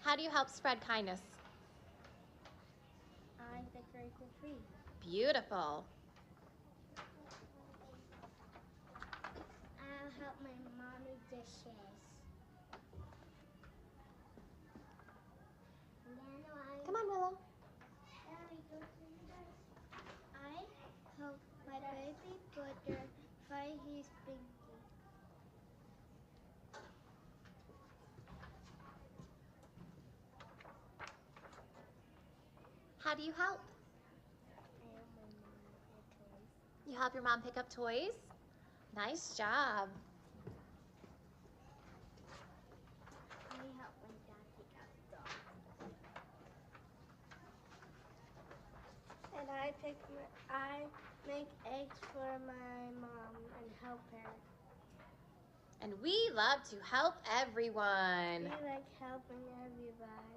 How do you help spread kindness? I decorate the tree. Beautiful. I'll help my mom with dishes. And then Come on, Willow. I help my baby brother find his pinky. How do you help? I help my mom with toys. You help your mom pick up toys? Nice job. I help my dad pick up dogs. And I make eggs for my mom and help her. And we love to help everyone. We like helping everybody.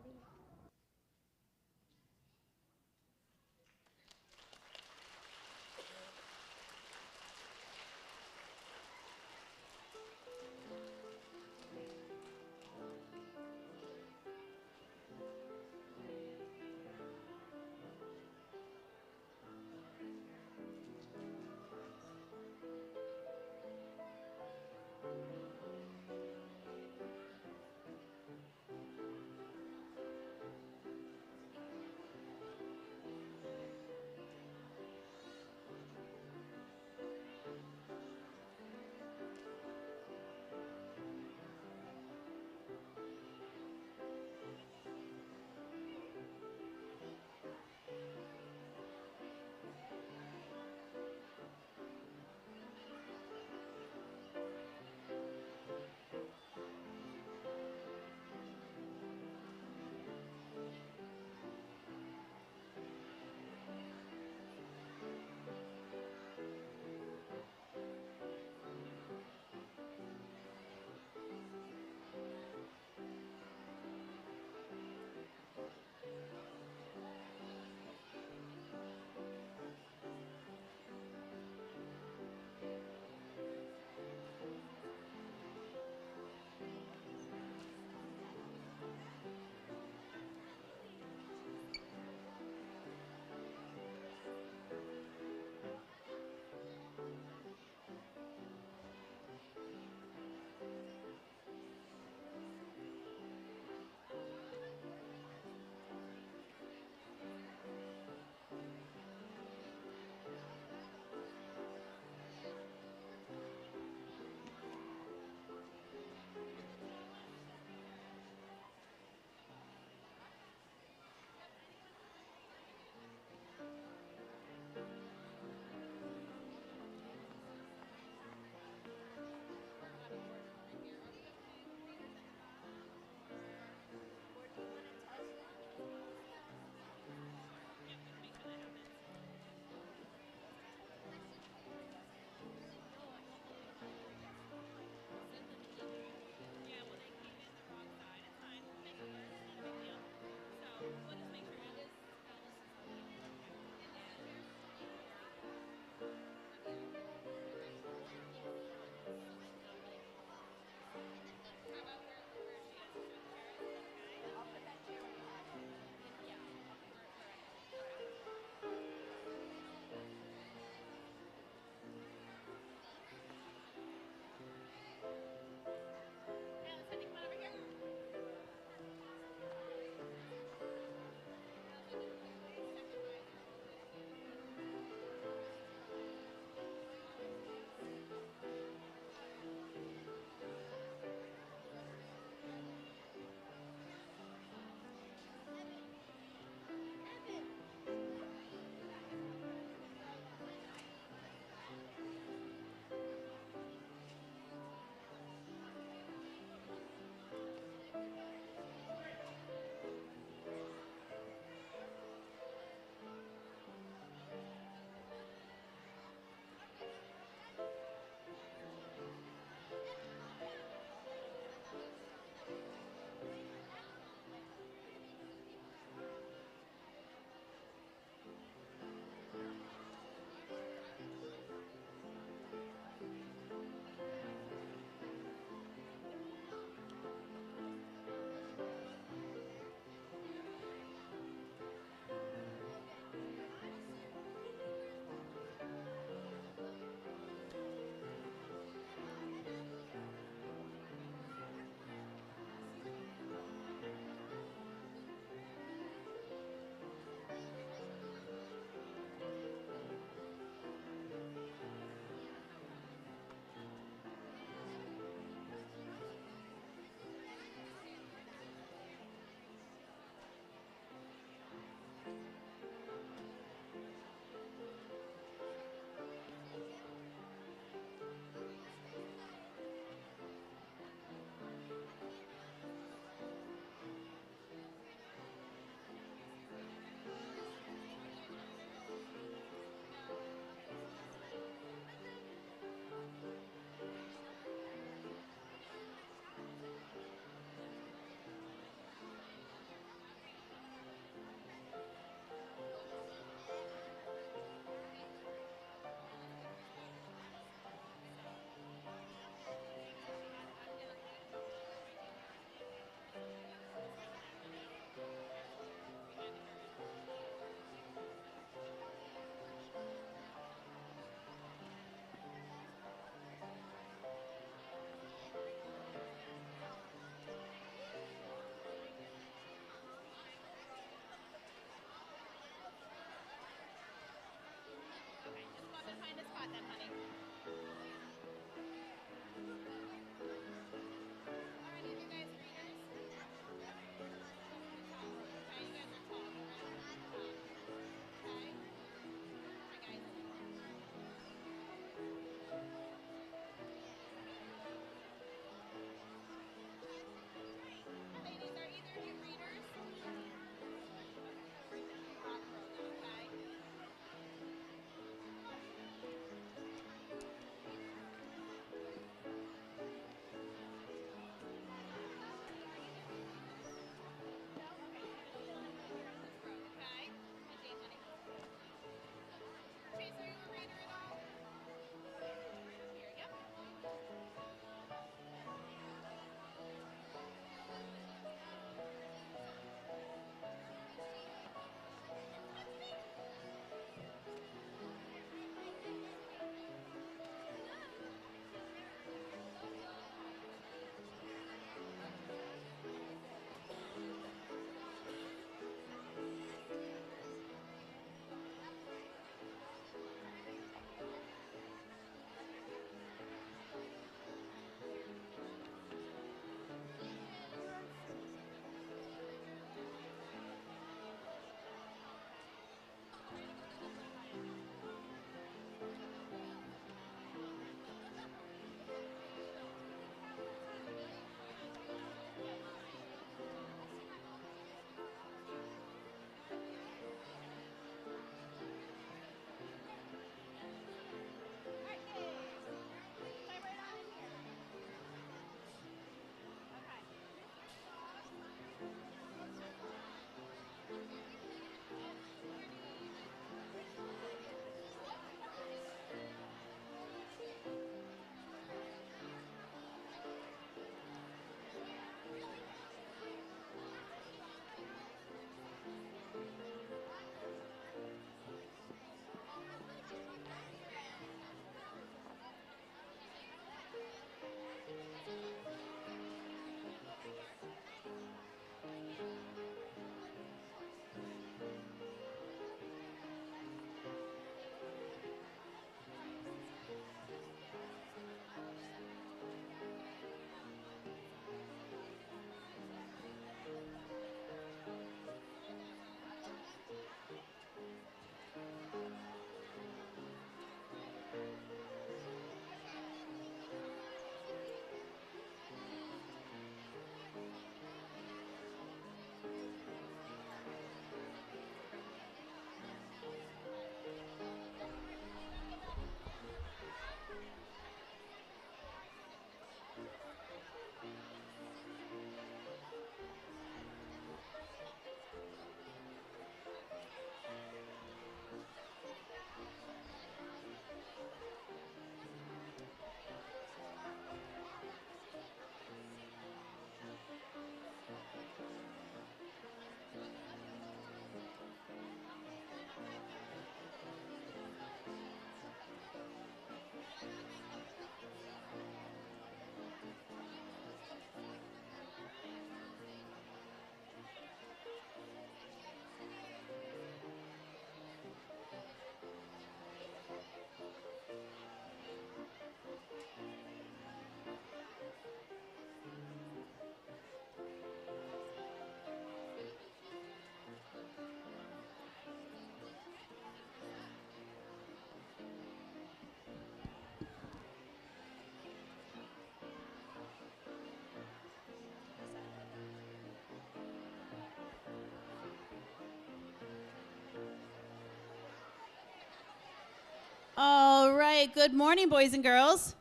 All right, good morning, boys and girls.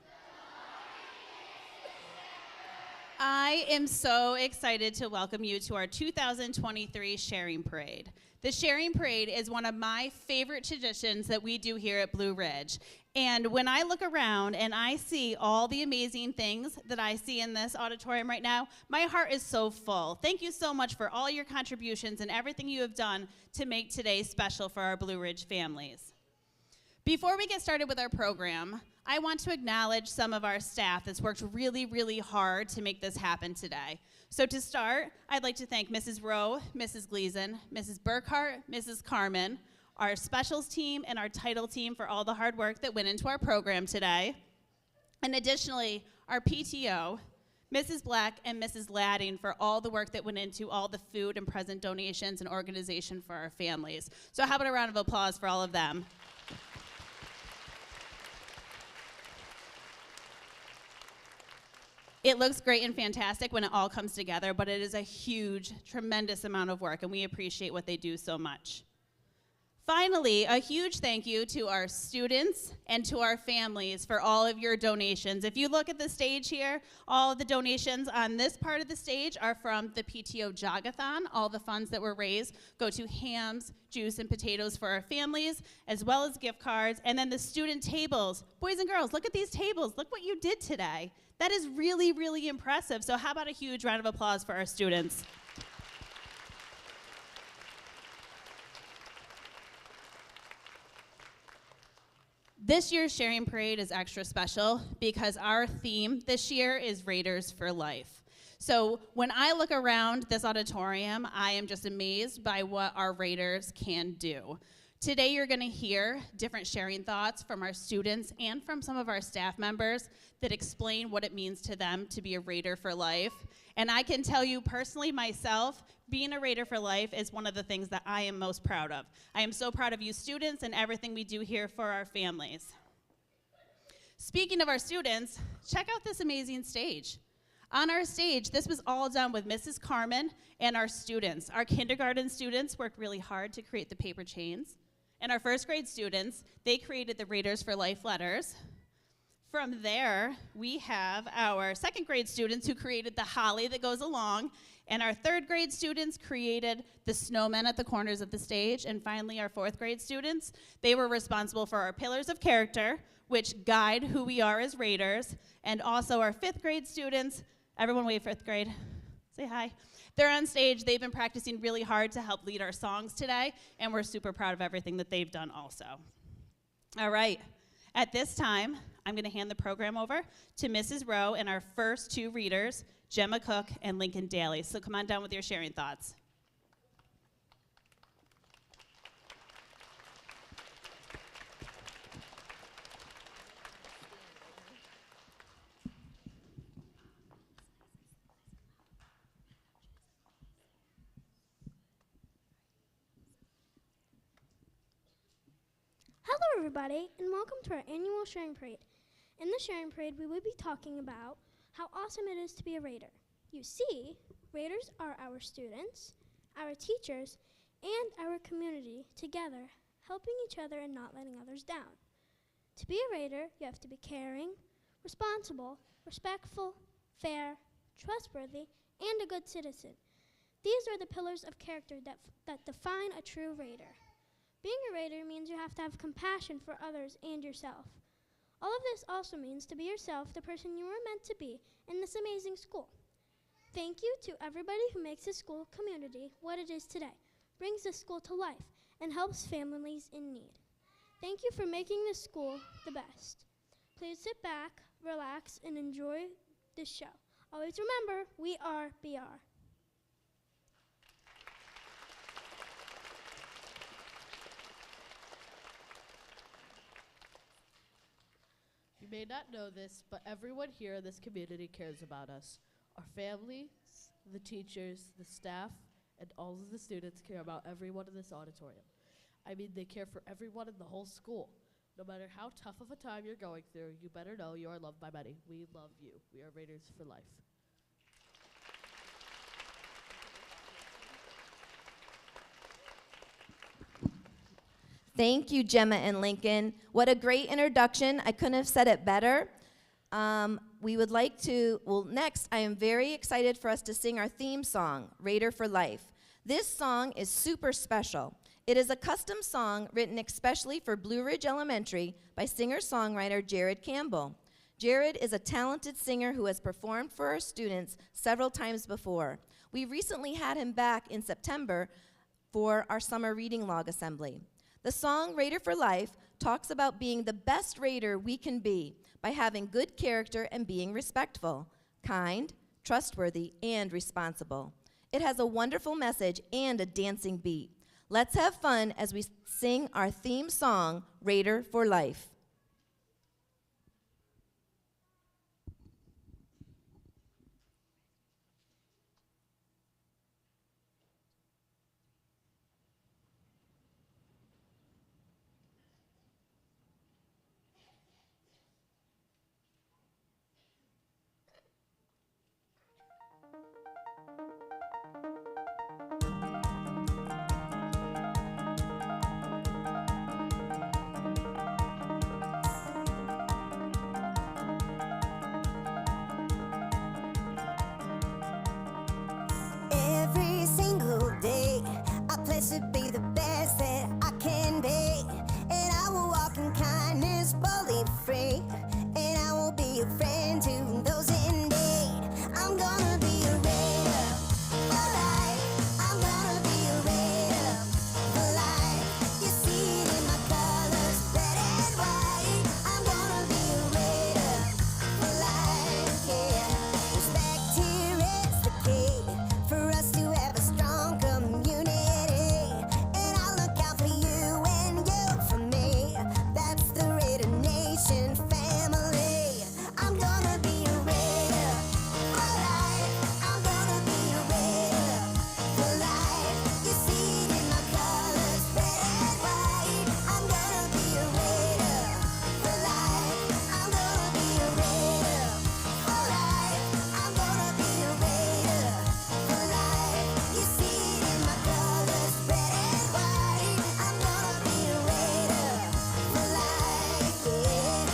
I am so excited to welcome you to our 2023 Sharing Parade. The Sharing Parade is one of my favorite traditions that we do here at Blue Ridge. And when I look around and I see all the amazing things that I see in this auditorium right now, my heart is so full. Thank you so much for all your contributions and everything you have done to make today special for our Blue Ridge families. Before we get started with our program, I want to acknowledge some of our staff that's worked really, really hard to make this happen today. So to start, I'd like to thank Mrs. Rowe, Mrs. Gleason, Mrs. Burkhart, Mrs. Carmen, our specials team, and our title team for all the hard work that went into our program today. And additionally, our PTO, Mrs. Black and Mrs. Ladding, for all the work that went into all the food and present donations and organization for our families. So how about a round of applause for all of them? It looks great and fantastic when it all comes together, but it is a huge, tremendous amount of work, and we appreciate what they do so much. Finally, a huge thank you to our students and to our families for all of your donations. If you look at the stage here, all of the donations on this part of the stage are from the PTO Jogathon. All the funds that were raised go to hams, juice, and potatoes for our families, as well as gift cards. And then the student tables. Boys and girls, look at these tables. Look what you did today. That is really, really impressive. So how about a huge round of applause for our students? This year's Sharing Parade is extra special because our theme this year is Raiders for Life. So when I look around this auditorium, I am just amazed by what our Raiders can do. Today you're going to hear different sharing thoughts from our students and from some of our staff members that explain what it means to them to be a Raider for life. And I can tell you personally myself, being a Raider for life is one of the things that I am most proud of. I am so proud of you students and everything we do here for our families. Speaking of our students, check out this amazing stage. On our stage, this was all done with Mrs. Carmen and our students. Our kindergarten students worked really hard to create the paper chains. And our first grade students, they created the Raiders for Life letters. From there, we have our second grade students who created the holly that goes along, and our third grade students created the snowmen at the corners of the stage, and finally our fourth grade students, they were responsible for our pillars of character, which guide who we are as Raiders, and also our fifth grade students, everyone wave fifth grade, say hi. They're on stage, they've been practicing really hard to help lead our songs today, and we're super proud of everything that they've done also. All right, at this time, I'm gonna hand the program over to Mrs. Rowe and our first two readers, Gemma Cook and Lincoln Daly. So come on down with your sharing thoughts. Hello, everybody, and welcome to our annual Sharing Parade. In the Sharing Parade, we will be talking about how awesome it is to be a Raider. You see, Raiders are our students, our teachers, and our community together, helping each other and not letting others down. To be a Raider, you have to be caring, responsible, respectful, fair, trustworthy, and a good citizen. These are the pillars of character that define a true Raider. Being a Raider means you have to have compassion for others and yourself. All of this also means to be yourself, the person you were meant to be in this amazing school. Thank you to everybody who makes this school community what it is today, brings this school to life, and helps families in need. Thank you for making this school the best. Please sit back, relax, and enjoy this show. Always remember, we are BR. You may not know this, but everyone here in this community cares about us. Our families, the teachers, the staff, and all of the students care about everyone in this auditorium. I mean, they care for everyone in the whole school. No matter how tough of a time you're going through, you better know you are loved by many. We love you. We are Raiders for life. Thank you, Gemma and Lincoln. What a great introduction. I couldn't have said it better. We would like to, next, I am very excited for us to sing our theme song, Raider for Life. This song is super special. It is a custom song written especially for Blue Ridge Elementary by singer-songwriter Jared Campbell. Jared is a talented singer who has performed for our students several times before. We recently had him back in September for our summer reading log assembly. The song Raider for Life talks about being the best raider we can be by having good character and being respectful, kind, trustworthy, and responsible. It has a wonderful message and a dancing beat. Let's have fun as we sing our theme song, Raider for Life. Every single day, I pledge to be the best that I can be. And I will walk in kindness, boldly free. And I will be a friend to those in need. I'm gonna be a raider for life. I'm gonna be a raider for life. You see it in my colors, red and white. I'm gonna be a raider for life, yeah. Respect here is the key for us to have a strong community. And I look out for you and you for me. That's the Raider Nation family. I'm gonna be a raider for life. I'm gonna be a raider for life. You see it in my colors, red and white. I'm gonna be a raider for life. I'm gonna be a raider for life. I'm gonna be a raider for life. You see it in my colors, red and white. I'm gonna be a raider for life, yeah.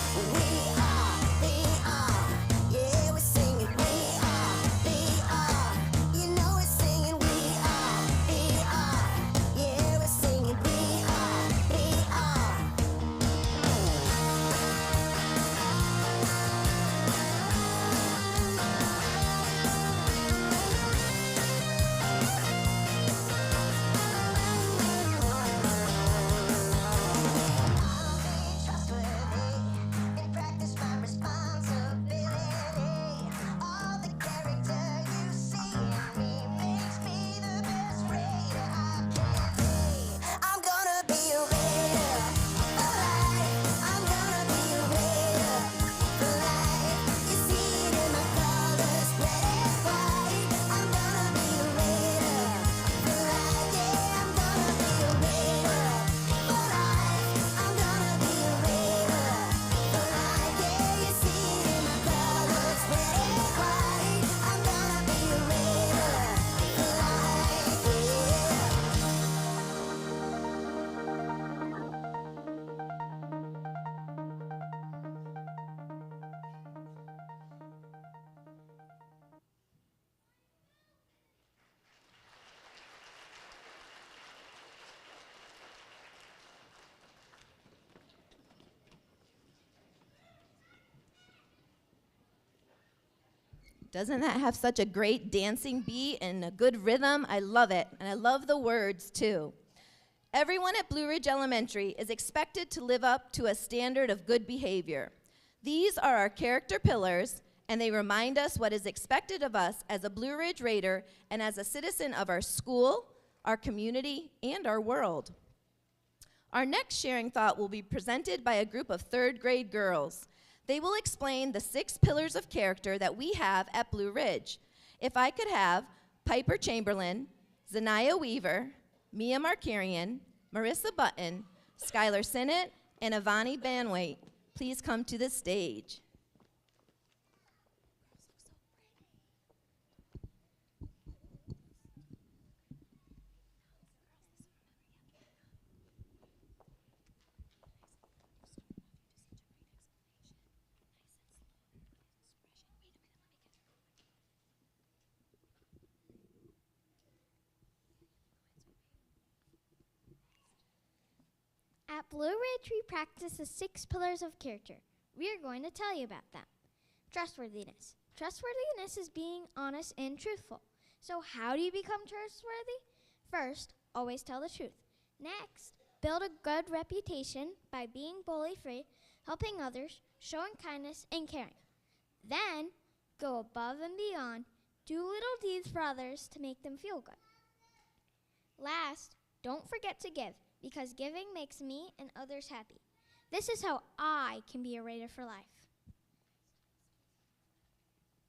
Yeah, we're singing we are. You know we're singing we are. Yeah, we're singing we are. And practice my responsibility. All the character you see in me makes me the best raider I can be. I'm gonna be a raider for life. I'm gonna be a raider for life. You see it in my colors, red and white. I'm gonna be a raider for life. Yeah, I'm gonna be a raider for life. I'm gonna be a raider for life. Yeah, you see it in my colors, red and white. I'm gonna be a raider for life. Yeah. Doesn't that have such a great dancing beat and a good rhythm? I love it, and I love the words too. Everyone at Blue Ridge Elementary is expected to live up to a standard of good behavior. These are our character pillars, and they remind us what is expected of us as a Blue Ridge Raider and as a citizen of our school, our community, and our world. Our next sharing thought will be presented by a group of third grade girls. They will explain the 6 pillars of character that we have at Blue Ridge. If I could have Piper Chamberlain, Zanaya Weaver, Mia Markarian, Marissa Button, Skylar Sinnott, and Ivani Banwaite, please come to the stage. At Blue Ridge, we practice the 6 pillars of character. We are going to tell you about them. Trustworthiness. Trustworthiness is being honest and truthful. So how do you become trustworthy? First, always tell the truth. Next, build a good reputation by being bully-free, helping others, showing kindness, and caring. Then, go above and beyond, do little deeds for others to make them feel good. Last, don't forget to give, because giving makes me and others happy. This is how I can be a Raider for life.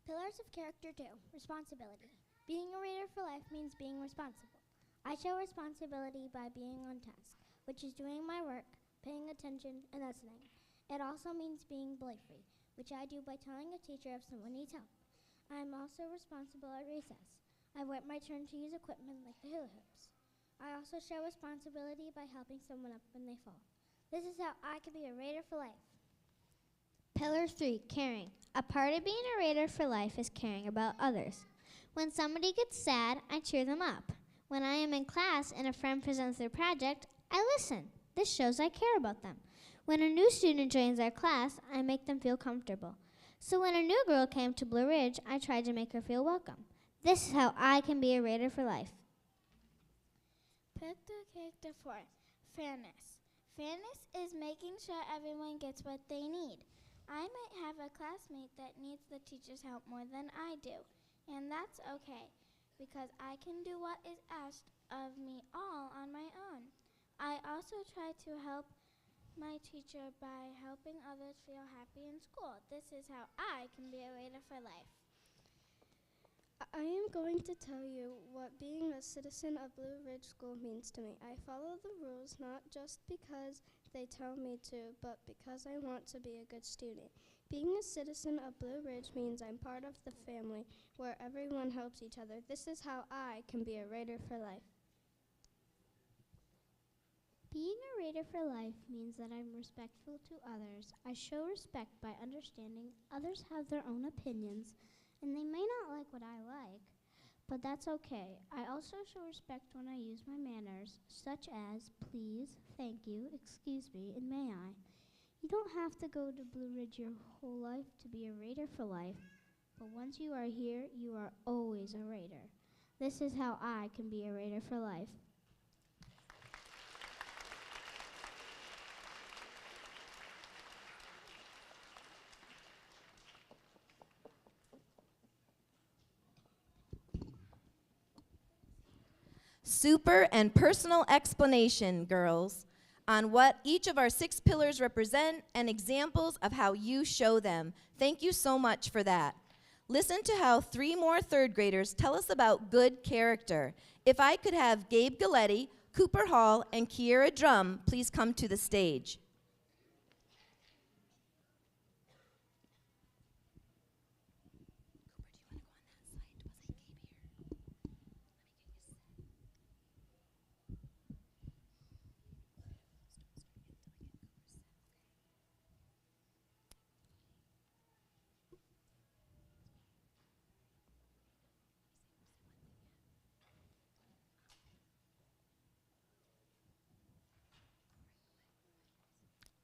Pillars of character 2, responsibility. Being a Raider for life means being responsible. I show responsibility by being on task, which is doing my work, paying attention, and listening. It also means being bully-free, which I do by telling a teacher if someone needs help. I am also responsible at recess. I wait my turn to use equipment like the hula hoops. I also show responsibility by helping someone up when they fall. This is how I can be a Raider for life. Pillar 3, caring. A part of being a Raider for life is caring about others. When somebody gets sad, I cheer them up. When I am in class and a friend presents their project, I listen. This shows I care about them. When a new student joins our class, I make them feel comfortable. So when a new girl came to Blue Ridge, I tried to make her feel welcome. This is how I can be a Raider for life. Pillar character 4, fairness. Fairness is making sure everyone gets what they need. I might have a classmate that needs the teacher's help more than I do, and that's okay, because I can do what is asked of me all on my own. I also try to help my teacher by helping others feel happy in school. This is how I can be a Raider for life. I am going to tell you what being a citizen of Blue Ridge School means to me. I follow the rules not just because they tell me to, but because I want to be a good student. Being a citizen of Blue Ridge means I'm part of the family where everyone helps each other. This is how I can be a Raider for life. Being a Raider for life means that I'm respectful to others. I show respect by understanding others have their own opinions, and they may not like what I like, but that's okay. I also show respect when I use my manners, such as please, thank you, excuse me, and may I. You don't have to go to Blue Ridge your whole life to be a Raider for life, but once you are here, you are always a Raider. This is how I can be a Raider for life. Super and personal explanation, girls, on what each of our 6 pillars represent and examples of how you show them. Thank you so much for that. Listen to how 3 more 3rd graders tell us about good character. If I could have Gabe Galletti, Cooper Hall, and Kiera Drum please come to the stage.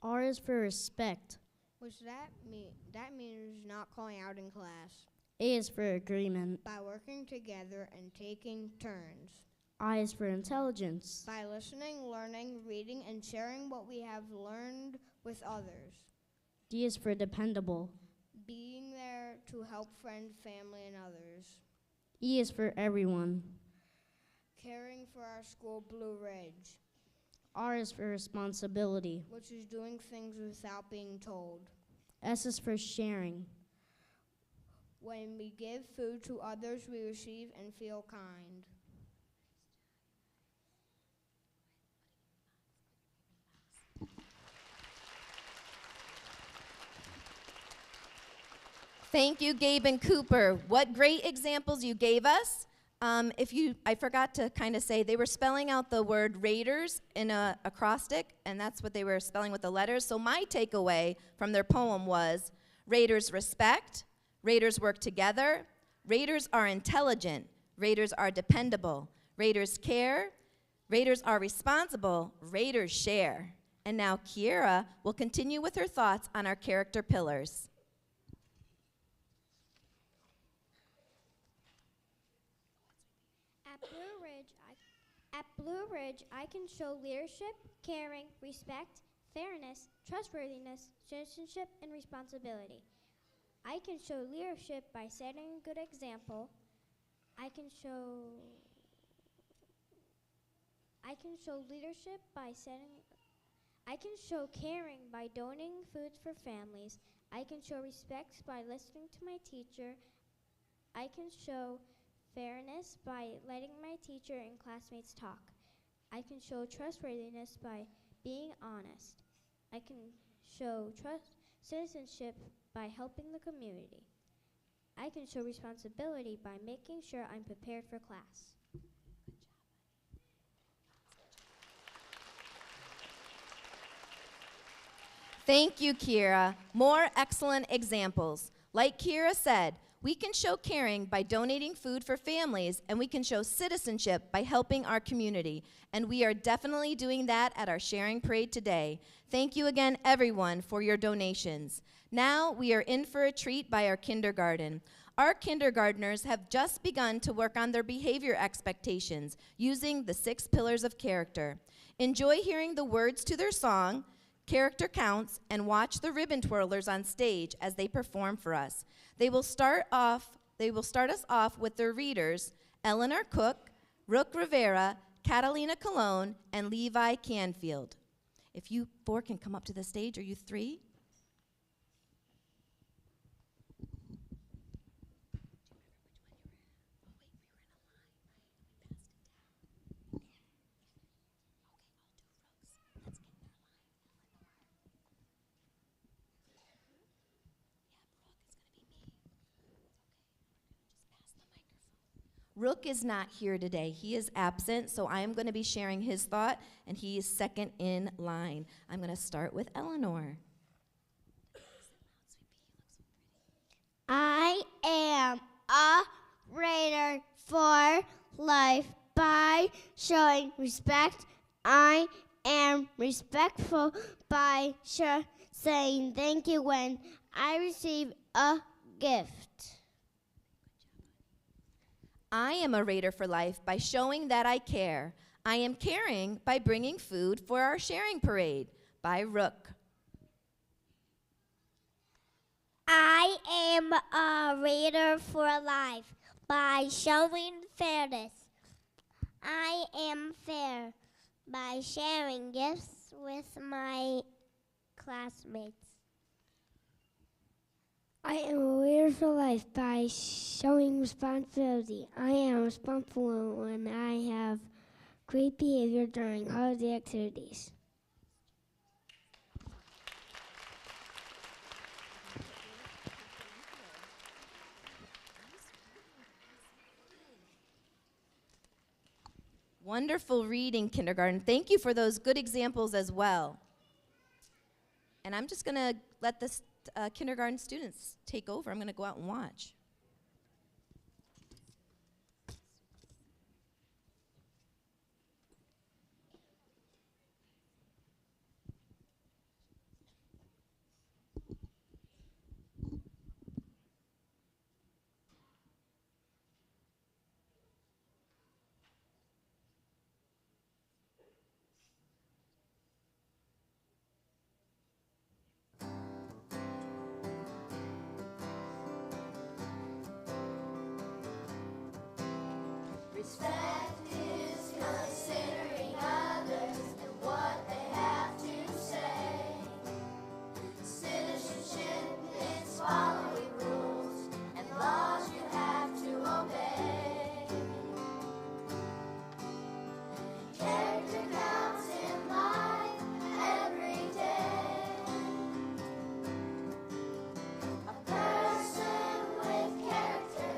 R is for respect. Which that means not calling out in class. A is for agreement. By working together and taking turns. I is for intelligence. By listening, learning, reading, and sharing what we have learned with others. D is for dependable. Being there to help friends, family, and others. E is for everyone. Caring for our school, Blue Ridge. R is for responsibility. Which is doing things without being told. S is for sharing. When we give food to others, we receive and feel kind. Thank you, Gabe and Cooper. What great examples you gave us. I forgot to kind of say, they were spelling out the word Raiders in a acrostic, and that's what they were spelling with the letters. So my takeaway from their poem was, Raiders respect, Raiders work together, Raiders are intelligent, Raiders are dependable, Raiders care, Raiders are responsible, Raiders share. And now Kiera will continue with her thoughts on our character pillars. At Blue Ridge, I can show leadership, caring, respect, fairness, trustworthiness, citizenship, and responsibility. I can show leadership by setting a good example. I can show caring by donating food for families. I can show respect by listening to my teacher. I can show fairness by letting my teacher and classmates talk. I can show trustworthiness by being honest. I can show citizenship by helping the community. I can show responsibility by making sure I'm prepared for class. Thank you, Kiera. More excellent examples. Like Kiera said, we can show caring by donating food for families, and we can show citizenship by helping our community. And we are definitely doing that at our sharing parade today. Thank you again, everyone, for your donations. Now we are in for a treat by our kindergarten. Our kindergartners have just begun to work on their behavior expectations using the 6 pillars of character. Enjoy hearing the words to their song, Character Counts, and watch the ribbon twirlers on stage as they perform for us. They will start us off with their readers, Eleanor Cook, Rook Rivera, Catalina Colon, and Levi Canfield. If you 4 can come up to the stage, or you 3? Rook is not here today. He is absent, so I am going to be sharing his thought, and he is second in line. I'm going to start with Eleanor. I am a raider for life by showing respect. I am respectful by saying thank you when I receive a gift. I am a raider for life by showing that I care. I am caring by bringing food for our sharing parade by Rook. I am a raider for life by showing fairness. I am fair by sharing gifts with my classmates. I am a leader for life by showing responsibility. I am responsible when I have great behavior during holiday activities. Wonderful reading, kindergarten. Thank you for those good examples as well. And I'm just going to let the kindergarten students take over. I'm going to go out and watch. Respect is considering others and what they have to say. Citizenship is following rules and laws you have to obey. Character counts in life every day. A person with character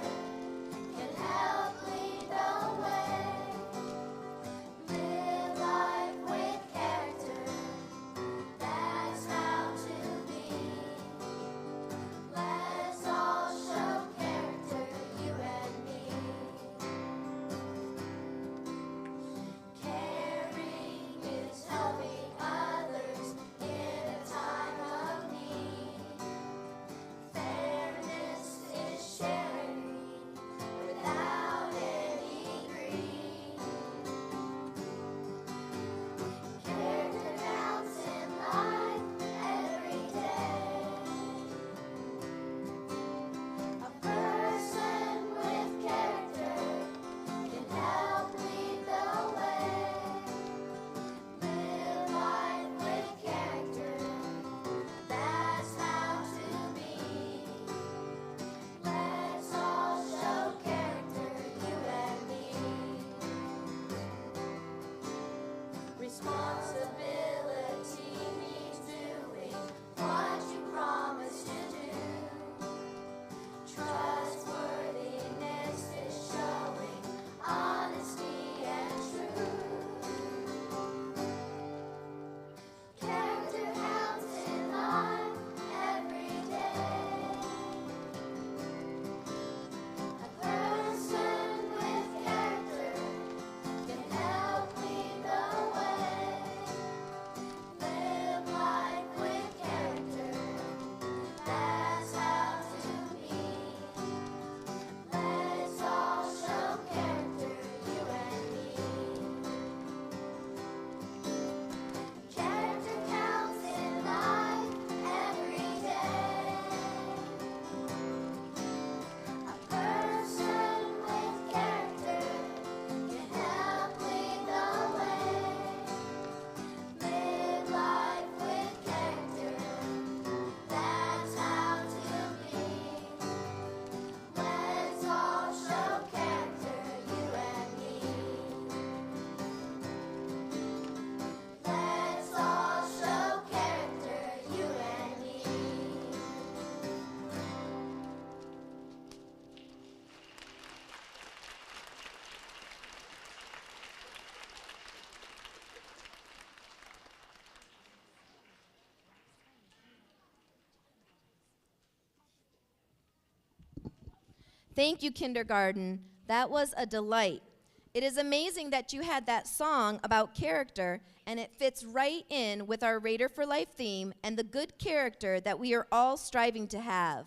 can help lead the way. Thank you, kindergarten. That was a delight. It is amazing that you had that song about character, and it fits right in with our Raider for Life theme and the good character that we are all striving to have.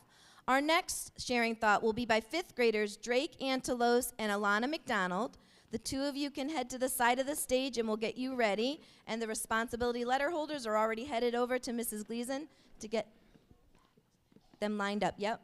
Our next sharing thought will be by 5th graders Drake Antelos and Alana McDonald. The two of you can head to the side of the stage and we'll get you ready. And the responsibility letter holders are already headed over to Mrs. Gleason to get them lined up. Yep.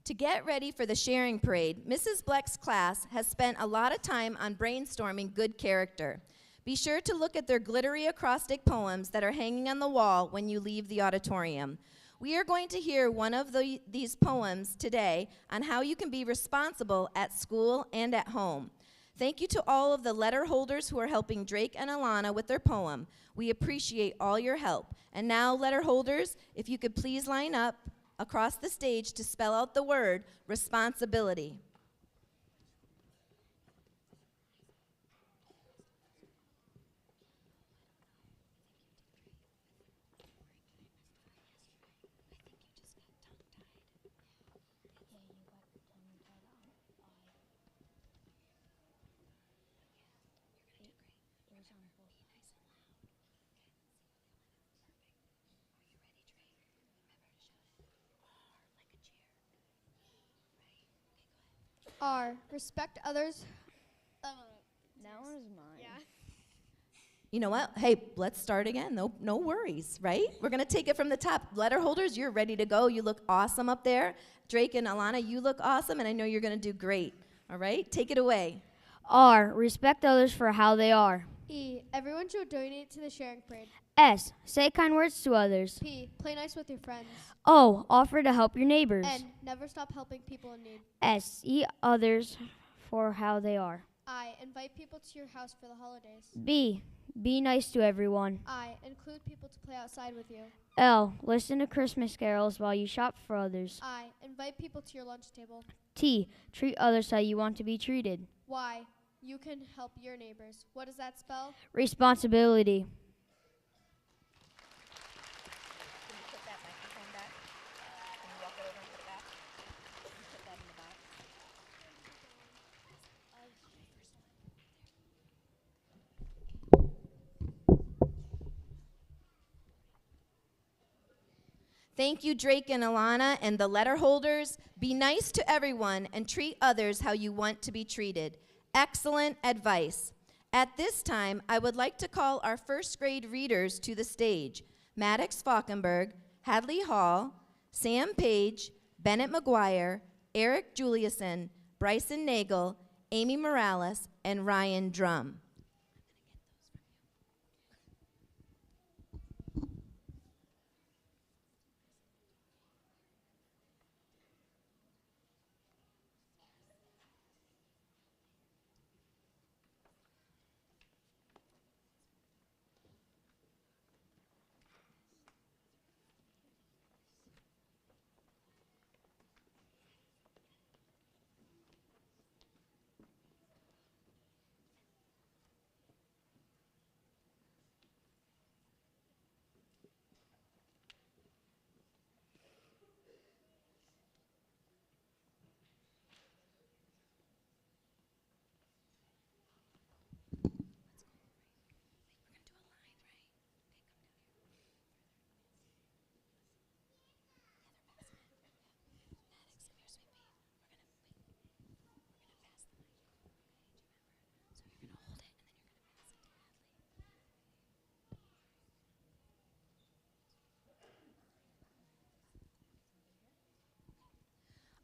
To get ready for the sharing parade, Mrs. Bleck's class has spent a lot of time on brainstorming good character. Be sure to look at their glittery acrostic poems that are hanging on the wall when you leave the auditorium. We are going to hear one of these poems today on how you can be responsible at school and at home. Thank you to all of the letter holders who are helping Drake and Alana with their poem. We appreciate all your help. And now, letter holders, if you could please line up across the stage to spell out the word responsibility. R, respect others. That one is mine. Yeah. You know what? Hey, let's start again. No worries, right? We're going to take it from the top. Letter holders, you're ready to go. You look awesome up there. Drake and Alana, you look awesome, and I know you're going to do great. All right? Take it away. R, respect others for how they are. E, everyone should donate to the sharing parade. S, say kind words to others. P, play nice with your friends. O, offer to help your neighbors. N, never stop helping people in need. S, see others for how they are. I, invite people to your house for the holidays. B, be nice to everyone. I, include people to play outside with you. L, listen to Christmas carols while you shop for others. I, invite people to your lunch table. T, treat others how you want to be treated. Y, you can help your neighbors. What does that spell? Responsibility. Thank you, Drake and Alana, and the letter holders. Be nice to everyone and treat others how you want to be treated. Excellent advice. At this time, I would like to call our first grade readers to the stage. Maddox Falkenberg, Hadley Hall, Sam Page, Bennett McGuire, Eric Juliuson, Bryson Nagel, Amy Morales, and Ryan Drum.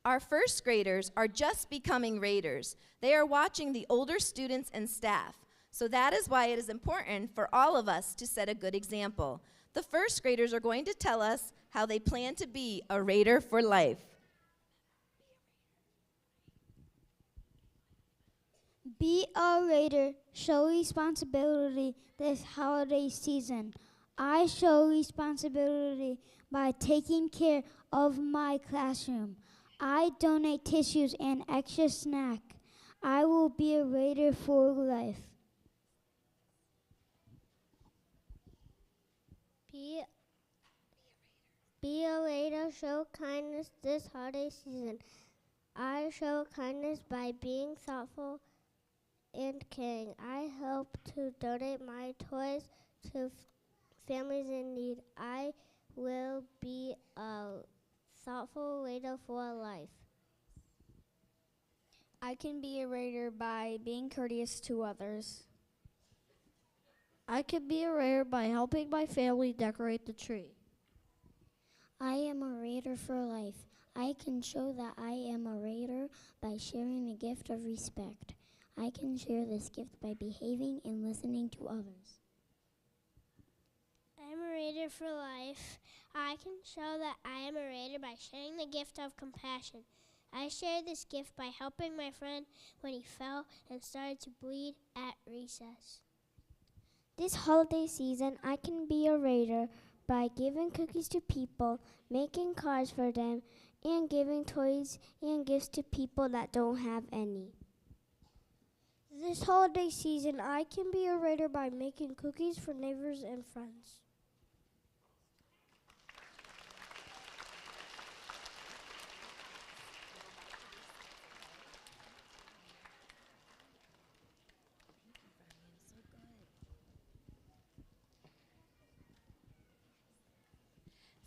Our first graders are just becoming Raiders. They are watching the older students and staff. So that is why it is important for all of us to set a good example. The first graders are going to tell us how they plan to be a Raider for life. Be a Raider. Show responsibility this holiday season. I show responsibility by taking care of my classroom. I donate tissues and extra snack. I will be a Raider for life. Be a Raider. Show kindness this holiday season. I show kindness by being thoughtful and caring. I help to donate my toys to families in need. I will be a thoughtful Raider for life. I can be a Raider by being courteous to others. I can be a Raider by helping my family decorate the tree. I am a Raider for life. I can show that I am a Raider by sharing the gift of respect. I can share this gift by behaving and listening to others. I am a Raider for life. I can show that I am a Raider by sharing the gift of compassion. I share this gift by helping my friend when he fell and started to bleed at recess. This holiday season, I can be a Raider by giving cookies to people, making cards for them, and giving toys and gifts to people that don't have any. This holiday season, I can be a Raider by making cookies for neighbors and friends.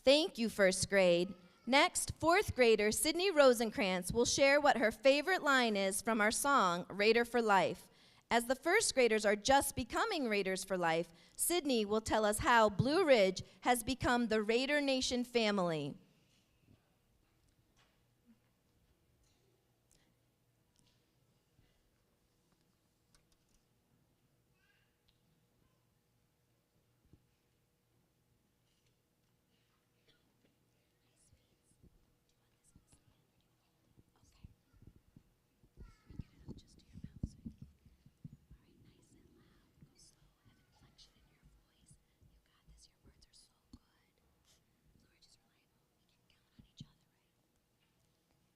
Thank you, first grade. Next, fourth grader Sydney Rosenkrantz will share what her favorite line is from our song, Raider for Life. As the first graders are just becoming Raiders for Life, Sydney will tell us how Blue Ridge has become the Raider Nation family.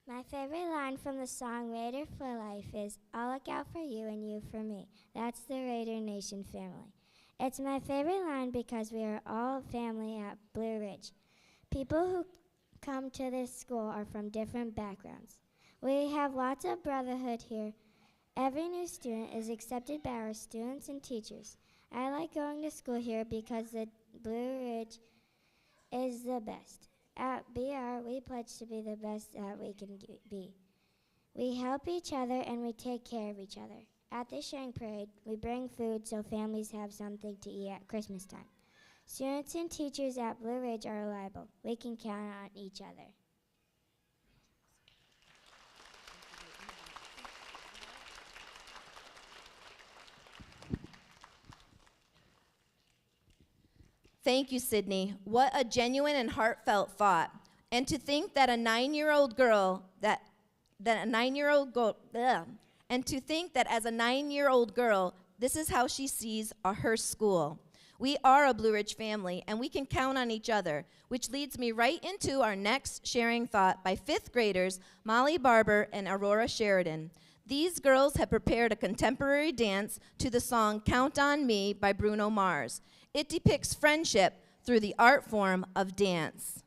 My favorite line from the song Raider for Life is, I'll look out for you and you for me. That's the Raider Nation family. It's my favorite line because we are all family at Blue Ridge. People who come to this school are from different backgrounds. We have lots of brotherhood here. Every new student is accepted by our students and teachers. I like going to school here because the Blue Ridge is the best. At BR, we pledge to be the best that we can be. We help each other and we take care of each other. At the sharing parade, we bring food so families have something to eat at Christmas time. Students and teachers at Blue Ridge are reliable. We can count on each other. Thank you, Sydney. What a genuine and heartfelt thought. And to think that a 9-year-old girl, and to think that as a 9-year-old girl, this is how she sees her school. We are a Blue Ridge family, and we can count on each other, which leads me right into our next sharing thought by 5th graders Molly Barber and Aurora Sheridan. These girls have prepared a contemporary dance to the song Count on Me by Bruno Mars. It depicts friendship through the art form of dance.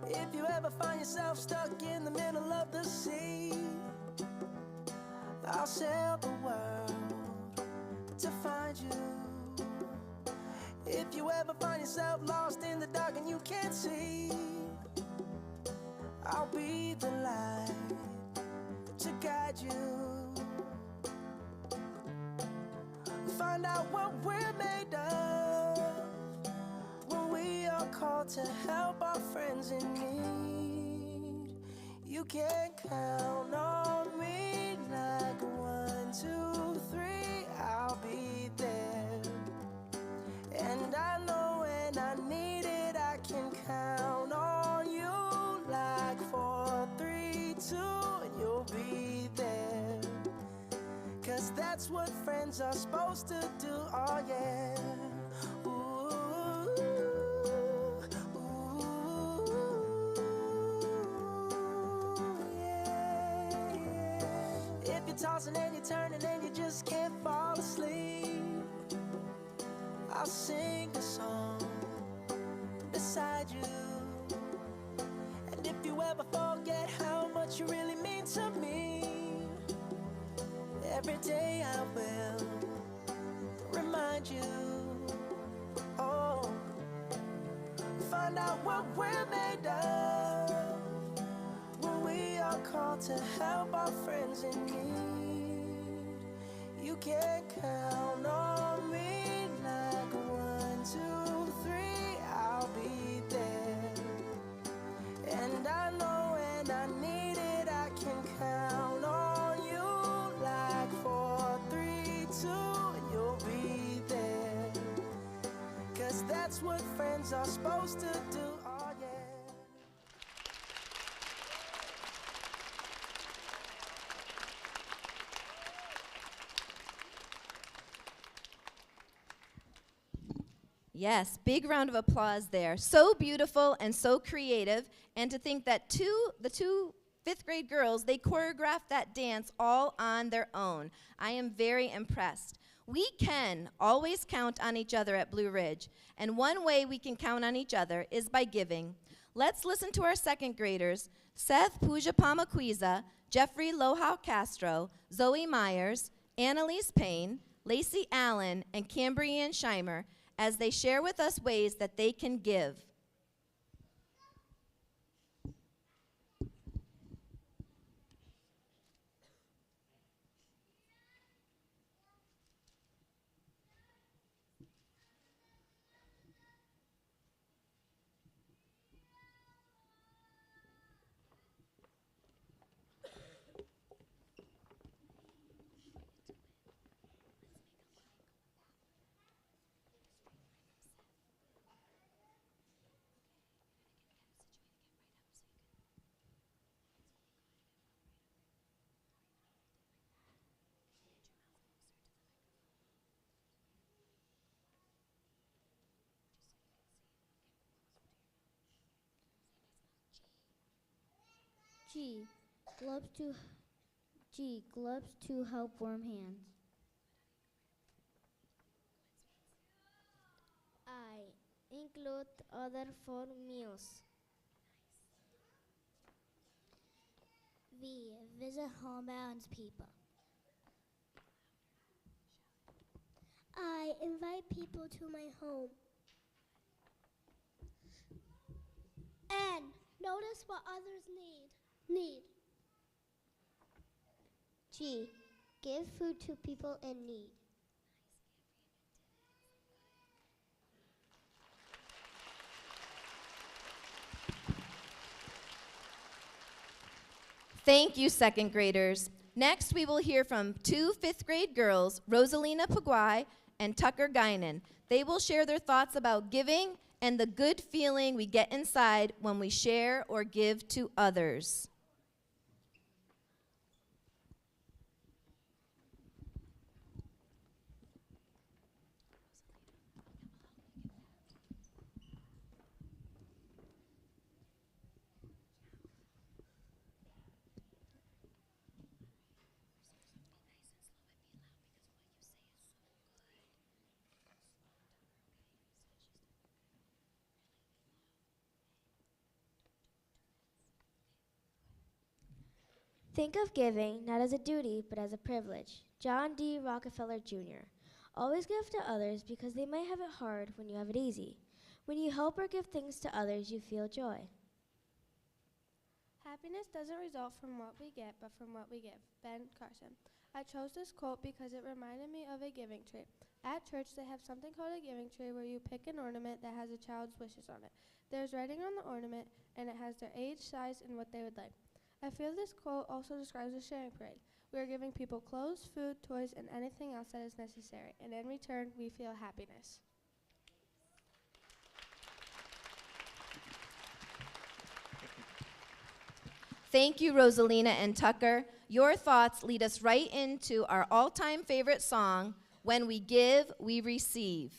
If you ever find yourself stuck in the middle of the sea, I'll sail the world to find you. If you ever find yourself lost in the dark and you can't see, I'll be the light to guide you. Find out what we're made of when we are called to help our friends in need. You can count on me like 1, 2, 3, I'll be there. And I know when I need it, I can count on you like 4, 3, 2, and you'll be there. 'Cause that's what friends are supposed to do, oh yeah. Ooh, yeah, yeah. If you're tossing and you're turning and you just can't fall asleep, I'll sing a song beside you. And if you ever forget how much you really mean to me, every day I will remind you. Oh, find out what we're made of when we are called to help our friends in need. You can count on me like 1, 2, 3, I'll be there. And I know when I need it, I can count on you like 4, 3, 2, and you'll be there. 'Cause that's what friends are supposed to do, oh yeah. Yes, big round of applause there. So beautiful and so creative. And to think that the two fifth grade girls, they choreographed that dance all on their own. I am very impressed. We can always count on each other at Blue Ridge. And one way we can count on each other is by giving. Let's listen to our second graders, Seth Pujapamaquiza, Jeffrey Lohau Castro, Zoe Myers, Annalise Payne, Lacey Allen, and Cambrian Scheimer, as they share with us ways that they can give. Gloves to help warm hands. I include other for meals. V, visit homebound people. I invite people to my home. N, notice what others need. G, give food to people in need. Thank you, second graders. Next, we will hear from two fifth grade girls, Rosalina Paguay and Tucker Guinan. They will share their thoughts about giving and the good feeling we get inside when we share or give to others. Think of giving not as a duty, but as a privilege. John D. Rockefeller Jr. Always give to others because they might have it hard when you have it easy. When you help or give things to others, you feel joy. Happiness doesn't result from what we get, but from what we give. Ben Carson. I chose this quote because it reminded me of a giving tree. At church, they have something called a giving tree where you pick an ornament that has a child's wishes on it. There's writing on the ornament, and it has their age, size, and what they would like. I feel this quote also describes a sharing parade. We are giving people clothes, food, toys, and anything else that is necessary, and in return, we feel happiness. Thank you, Rosalina and Tucker. Your thoughts lead us right into our all-time favorite song, When We Give, We Receive.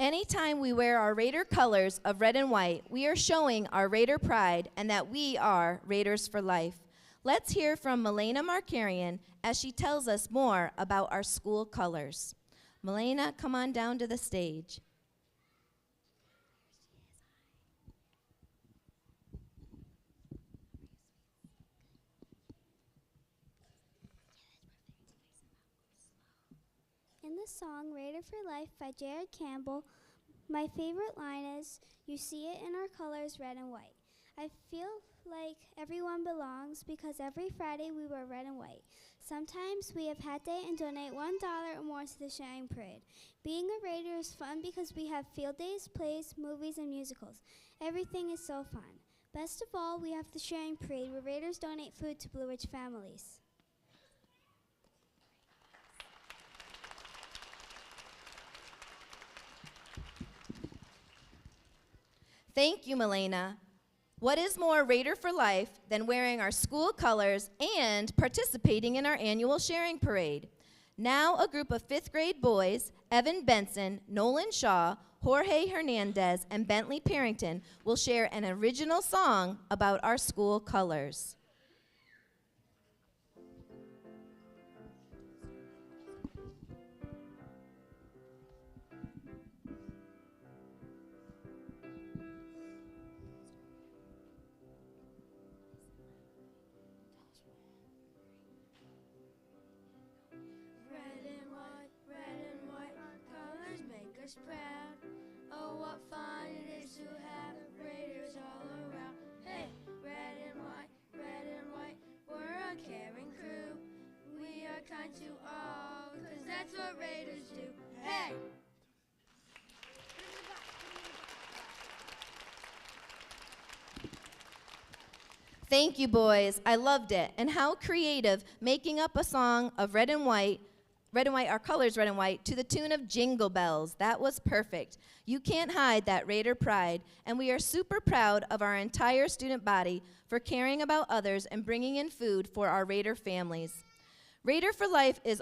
Anytime we wear our Raider colors of red and white, we are showing our Raider pride and that we are Raiders for life. Let's hear from Milena Markarian as she tells us more about our school colors. Milena, come on down to the stage. In the song Raider for Life by Jared Campbell, my favorite line is, "You see it in our colors, red and white." I feel like everyone belongs because every Friday we wear red and white. Sometimes we have hat day and donate $1 or more to the sharing parade. Being a Raider is fun because we have field days, plays, movies, and musicals. Everything is so fun. Best of all, we have the sharing parade where Raiders donate food to Blue Ridge families. Thank you, Milena. What is more Raider for life than wearing our school colors and participating in our annual sharing parade? Now a group of 5th grade boys, Evan Benson, Nolan Shaw, Jorge Hernandez, and Bentley Parrington will share an original song about our school colors. us proud. Oh, what fun it is to have Raiders all around. Hey, red and white, we're a caring crew. We are kind to all, 'cause that's what Raiders do. Hey! Thank you, boys. I loved it. And how creative, making up a song of red and white, our colors red and white, to the tune of Jingle Bells. That was perfect. You can't hide that Raider pride, and we are super proud of our entire student body for caring about others and bringing in food for our Raider families. Raider for Life is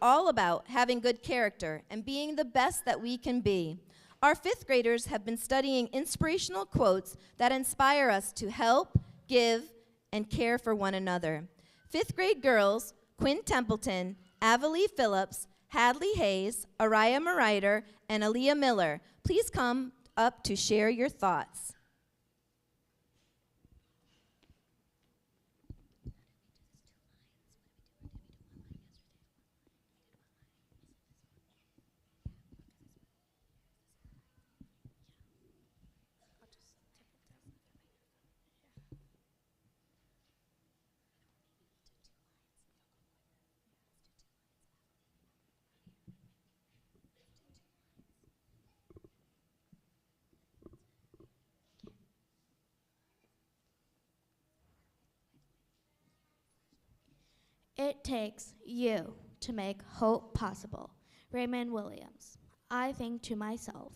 all about having good character and being the best that we can be. Our fifth graders have been studying inspirational quotes that inspire us to help, give, and care for one another. Fifth grade girls, Quinn Templeton, Avalie Phillips, Hadley Hayes, Araya Merider, and Aaliyah Miller, please come up to share your thoughts. It takes you to make hope possible. Raymond Williams. I think to myself,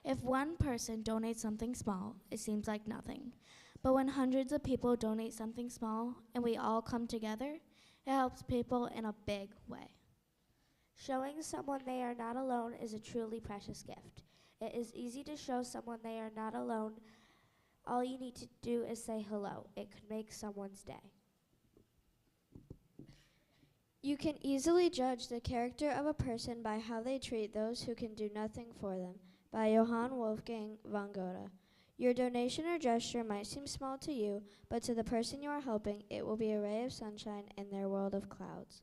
if one person donates something small, it seems like nothing. But when hundreds of people donate something small and we all come together, it helps people in a big way. Showing someone they are not alone is a truly precious gift. It is easy to show someone they are not alone. All you need to do is say hello. It could make someone's day. You can easily judge the character of a person by how they treat those who can do nothing for them, by Johann Wolfgang von Goethe. Your donation or gesture might seem small to you, but to the person you are helping, it will be a ray of sunshine in their world of clouds.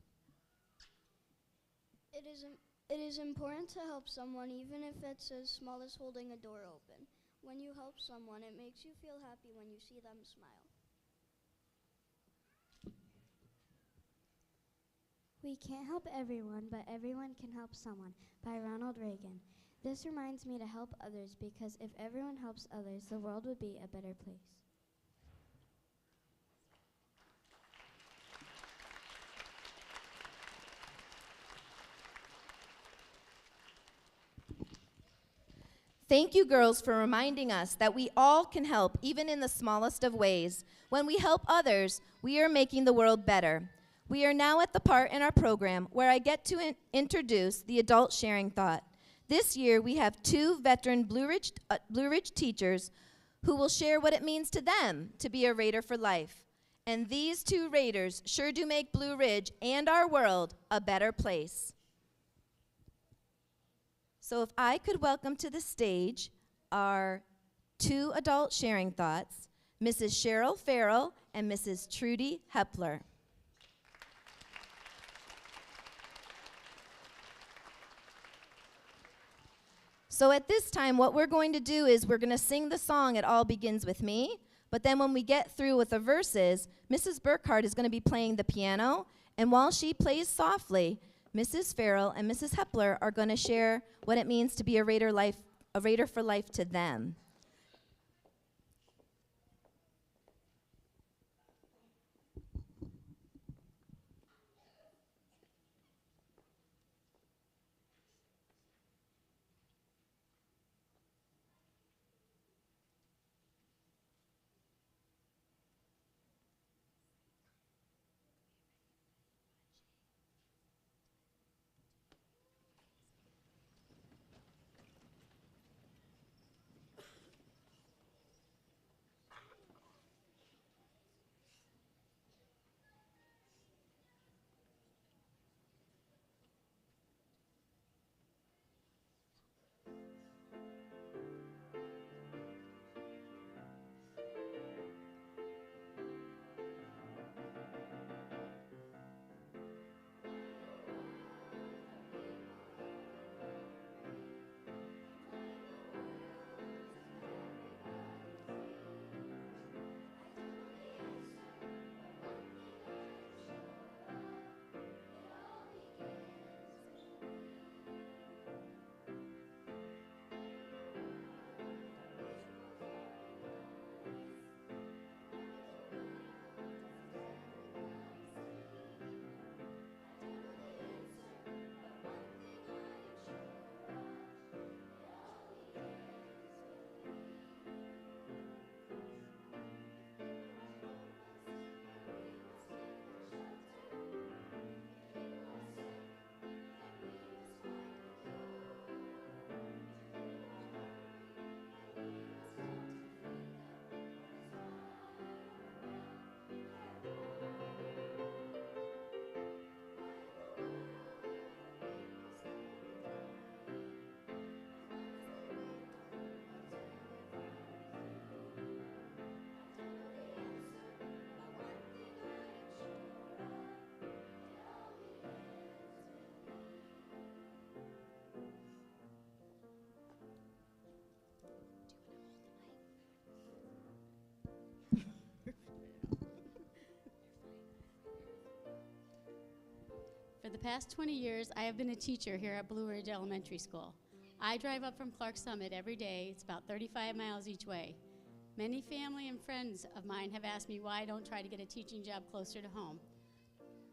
It is important to help someone even if it's as small as holding a door open. When you help someone, it makes you feel happy when you see them smile. We can't help everyone, but everyone can help someone, by Ronald Reagan. This reminds me to help others because if everyone helps others, the world would be a better place. Thank you, girls, for reminding us that we all can help, even in the smallest of ways. When we help others, we are making the world better. We are now at the part in our program where I get to introduce the adult sharing thought. This year, we have two veteran Blue Ridge teachers who will share what it means to them to be a Raider for life. And these two Raiders sure do make Blue Ridge and our world a better place. So if I could welcome to the stage our two adult sharing thoughts, Mrs. Cheryl Farrell and Mrs. Trudy Hepler. So at this time, what we're going to do is we're going to sing the song It All Begins With Me, but then when we get through with the verses, Mrs. Burkhardt is going to be playing the piano, and while she plays softly, Mrs. Farrell and Mrs. Hepler are going to share what it means to be a Raider for life to them. past 20 years, I have been a teacher here at Blue Ridge Elementary School. I drive up from Clark Summit every day. It's about 35 miles each way. Many family and friends of mine have asked me why I don't try to get a teaching job closer to home.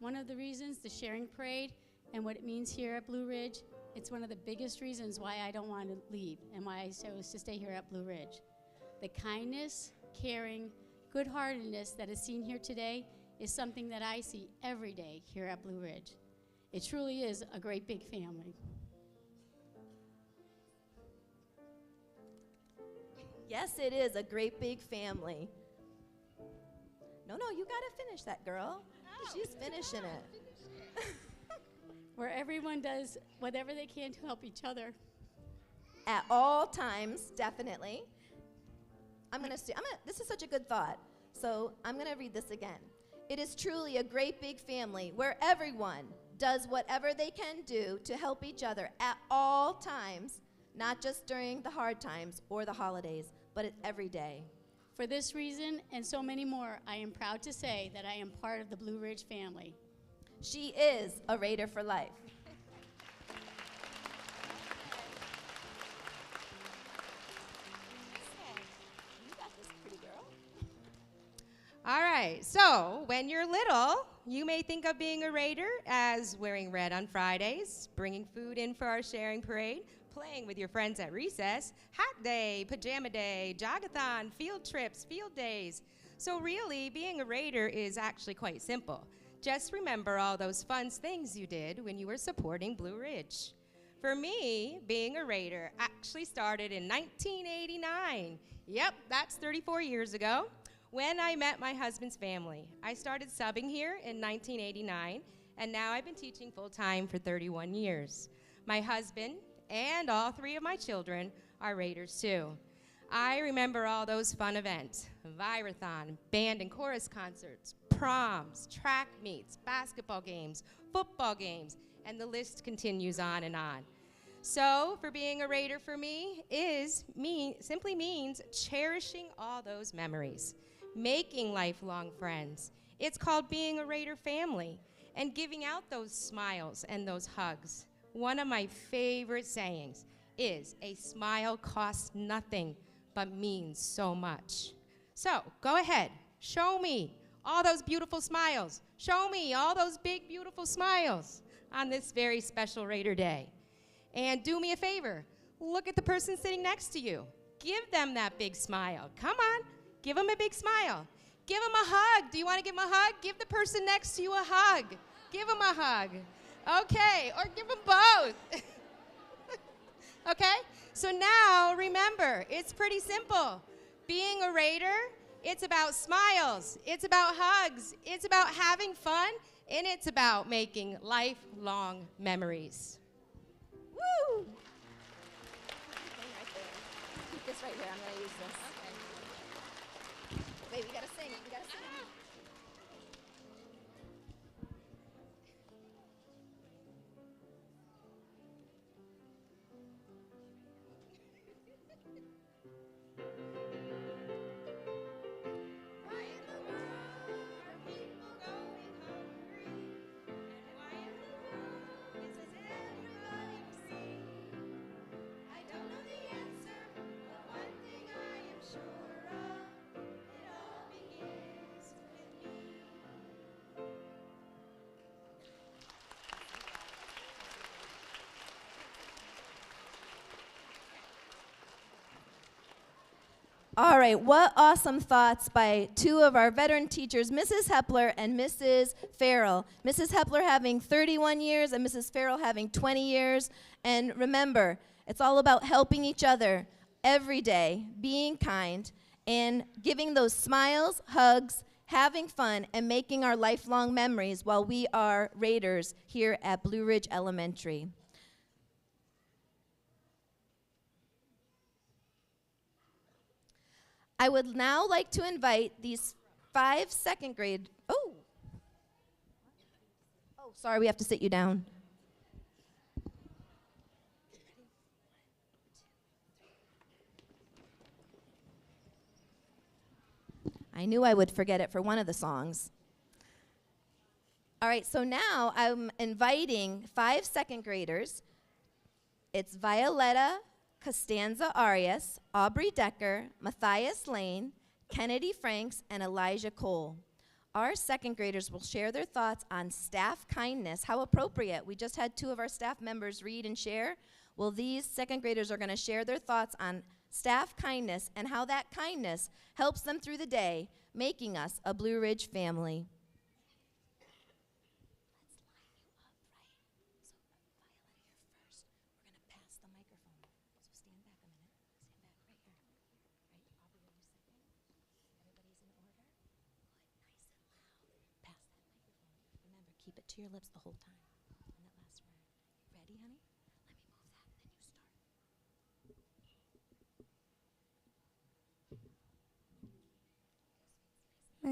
One of the reasons, the sharing parade and what it means here at Blue Ridge, it's one of the biggest reasons why I don't want to leave and why I chose to stay here at Blue Ridge. The kindness, caring, good-heartedness that is seen here today is something that I see every day here at Blue Ridge. It truly is a great big family. Yes, it is a great big family. No, you gotta finish that, girl. She's finishing it. Where everyone does whatever they can to help each other. At all times, definitely. This is such a good thought. So I'm gonna read this again. It is truly a great big family where everyone does whatever they can do to help each other at all times, not just during the hard times or the holidays, but every day. For this reason and so many more, I am proud to say that I am part of the Blue Ridge family. She is a Raider for life. All right, so when you're little, you may think of being a Raider as wearing red on Fridays, bringing food in for our sharing parade, playing with your friends at recess, hat day, pajama day, jogathon, field trips, field days. So really, being a Raider is actually quite simple. Just remember all those fun things you did when you were supporting Blue Ridge. For me, being a Raider actually started in 1989. Yep, that's 34 years ago. When I met my husband's family. I started subbing here in 1989, and now I've been teaching full-time for 31 years. My husband and all 3 of my children are Raiders too. I remember all those fun events: Virathon, band and chorus concerts, proms, track meets, basketball games, football games, and the list continues on and on. So for being a Raider for me simply means cherishing all those memories, making lifelong friends. It's called being a Raider family and giving out those smiles and those hugs. One of my favorite sayings is, a smile costs nothing but means so much. So go ahead, show me all those beautiful smiles. Show me all those big, beautiful smiles on this very special Raider Day. And do me a favor, look at the person sitting next to you. Give them that big smile. Come on. Give them a big smile. Give them a hug. Do you want to give them a hug? Give the person next to you a hug. Give them a hug. Okay, or give them both. Okay? So now, remember, it's pretty simple. Being a Raider, it's about smiles. It's about hugs. It's about having fun. And it's about making lifelong memories. Woo! Keep this right here. I'm going to use this. Wait, we gotta sing. We gotta sing. All right, what awesome thoughts by 2 of our veteran teachers, Mrs. Hepler and Mrs. Farrell. Mrs. Hepler having 31 years and Mrs. Farrell having 20 years. And remember, it's all about helping each other every day, being kind, and giving those smiles, hugs, having fun, and making our lifelong memories while we are Raiders here at Blue Ridge Elementary. I would now like to invite these 5 second grade, sorry, we have to sit you down. I knew I would forget it for one of the songs. All right, so now I'm inviting 5 second graders. It's Violetta Costanza Arias, Aubrey Decker, Matthias Lane, Kennedy Franks, and Elijah Cole. Our second graders will share their thoughts on staff kindness. How appropriate. We just had 2 of our staff members read and share. Well, these second graders are going to share their thoughts on staff kindness and how that kindness helps them through the day, making us a Blue Ridge family. Keep it to your lips the whole time on that last word. Ready, honey? Let me move that, then you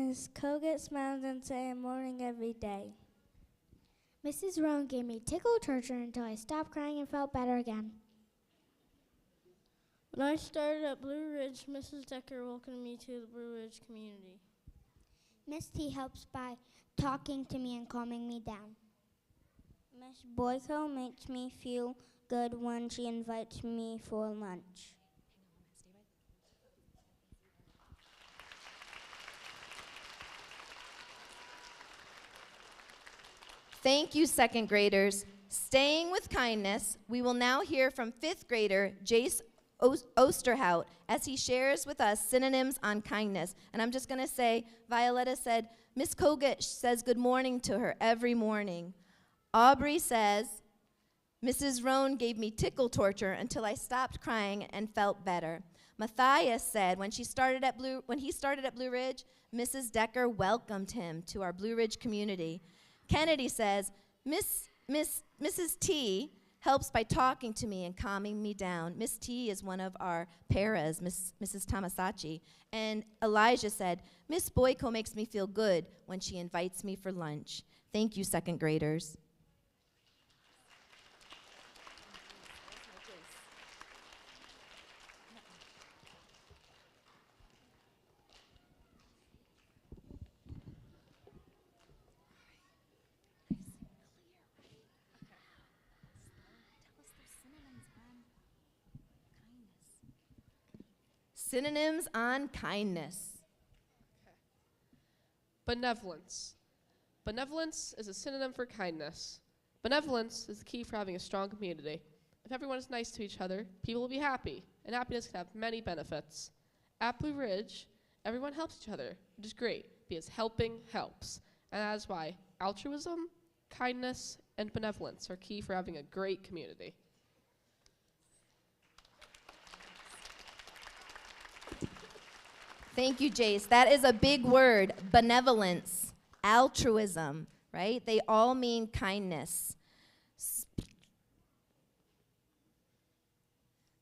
start. Miss Kogut smiled and said morning every day. Mrs. Rowan gave me tickle torture until I stopped crying and felt better again. When I started at Blue Ridge, Mrs. Decker welcomed me to the Blue Ridge community. Miss T helps by talking to me and calming me down. Miss Boyko makes me feel good when she invites me for lunch. Thank you, second graders. Staying with kindness, we will now hear from 5th grader Jace Osterhout as he shares with us synonyms on kindness. And I'm just going to say, Violetta said, Miss Kogut says good morning to her every morning. Aubrey says, Mrs. Roan gave me tickle torture until I stopped crying and felt better. Matthias said when he started at Blue Ridge, Mrs. Decker welcomed him to our Blue Ridge community. Kennedy says, Mrs. T helps by talking to me and calming me down. Miss T is one of our paras, Mrs. Tamasachi. And Elijah said, Miss Boyko makes me feel good when she invites me for lunch. Thank you, second graders. Synonyms on kindness. Benevolence. Benevolence is a synonym for kindness. Benevolence is the key for having a strong community. If everyone is nice to each other, people will be happy, and happiness can have many benefits. At Blue Ridge, everyone helps each other, which is great, because helping helps. And that is why altruism, kindness, and benevolence are key for having a great community. Thank you, Jace. That is a big word, benevolence, altruism, right? They all mean kindness.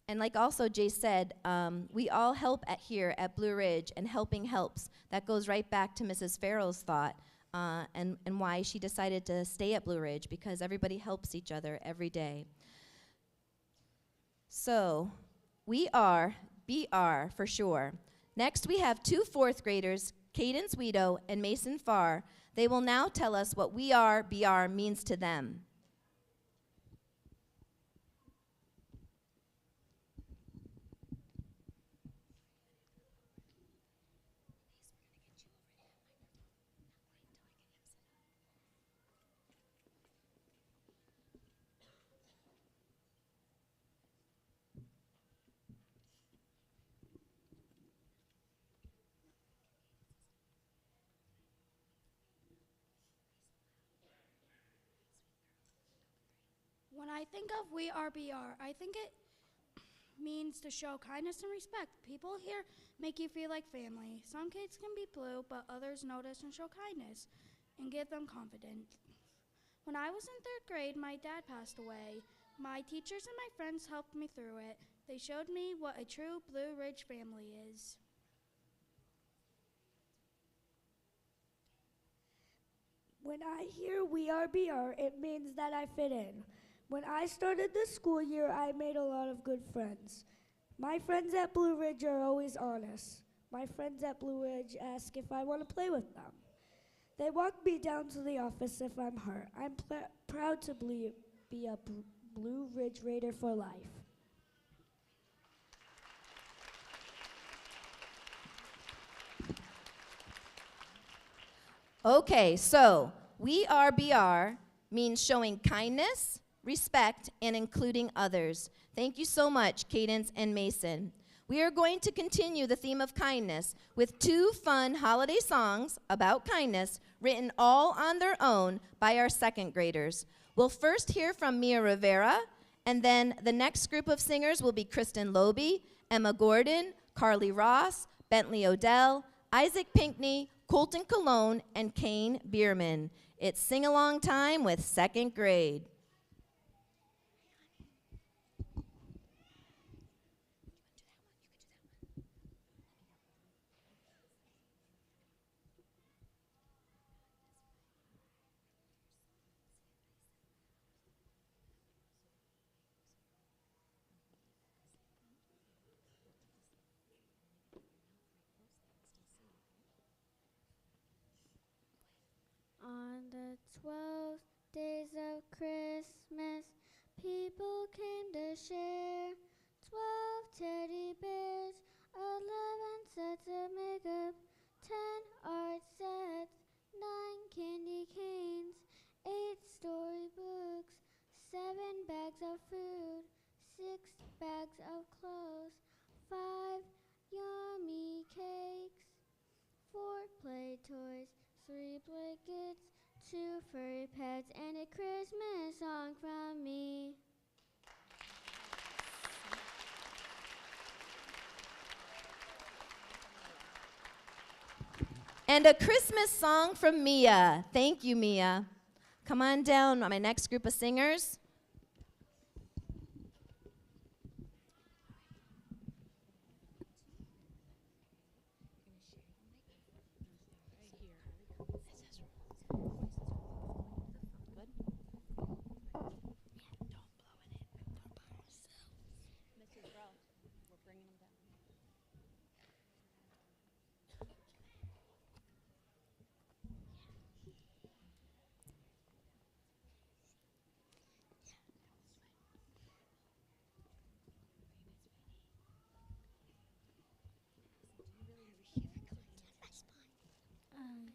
And like also Jace said, we all help here at Blue Ridge, and helping helps. That goes right back to Mrs. Farrell's thought and why she decided to stay at Blue Ridge, because everybody helps each other every day. So we are BR for sure. Next, we have 2 4th graders, Cadence Weedo and Mason Farr. They will now tell us what we are BR means to them. When I think of We Are BR, I think it means to show kindness and respect. People here make you feel like family. Some kids can be blue, but others notice and show kindness and give them confidence. When I was in 3rd grade, my dad passed away. My teachers and my friends helped me through it. They showed me what a true Blue Ridge family is. When I hear We Are BR, it means that I fit in. When I started this school year, I made a lot of good friends. My friends at Blue Ridge are always honest. My friends at Blue Ridge ask if I want to play with them. They walk me down to the office if I'm hurt. I'm proud to be a Blue Ridge Raider for life. Okay, so we are BR means showing kindness, respect, and including others. Thank you so much, Cadence and Mason. We are going to continue the theme of kindness with 2 fun holiday songs about kindness written all on their own by our 2nd graders. We'll first hear from Mia Rivera, and then the next group of singers will be Kristen Lobe, Emma Gordon, Carly Ross, Bentley Odell, Isaac Pinkney, Colton Cologne, and Kane Bierman. It's sing-along time with 2nd grade. On the 12 days of Christmas, people came to share 12 teddy bears, 11 sets of makeup, 10 art sets, 9 candy canes, 8 storybooks, 7 bags of food, 6 bags of clothes, 5 yummy cakes, 4 play toys, 3 blankets, 2 furry pets, and a Christmas song from me. And a Christmas song from Mia. Thank you, Mia. Come on down, my next group of singers.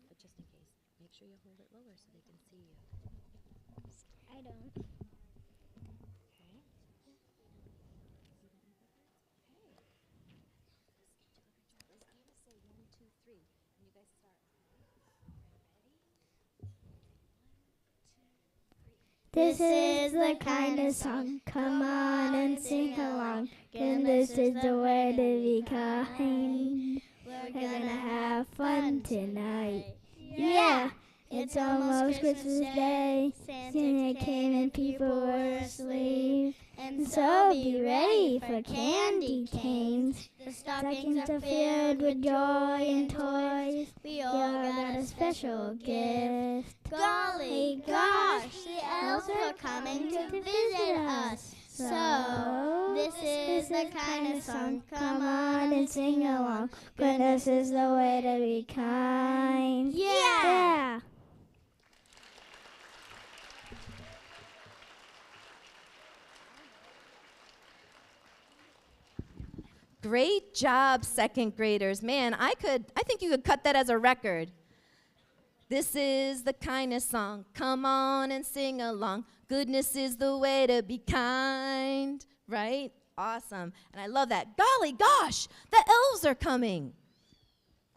But just in case, make sure you hold it lower so they can see you. I don't. Okay. Let's kind of say 1, 2, 3, and you guys start. This is the kindness song. Come on and sing along. And this is the way to be kind. We're gonna have fun tonight. Yeah, it's almost Christmas Day. Santa came and people were asleep. And so be ready for candy canes. The stockings are filled with joy and toys. We all got a special gift. Golly gosh, the elves are coming to visit us. So, this is the kind of song. Come on and sing along. Goodness is the way to be kind. Yeah! Great job, 2nd graders. Man, I think you could cut that as a record. This is the kindness song. Come on and sing along. Goodness is the way to be kind. Right? Awesome. And I love that. Golly gosh, the elves are coming.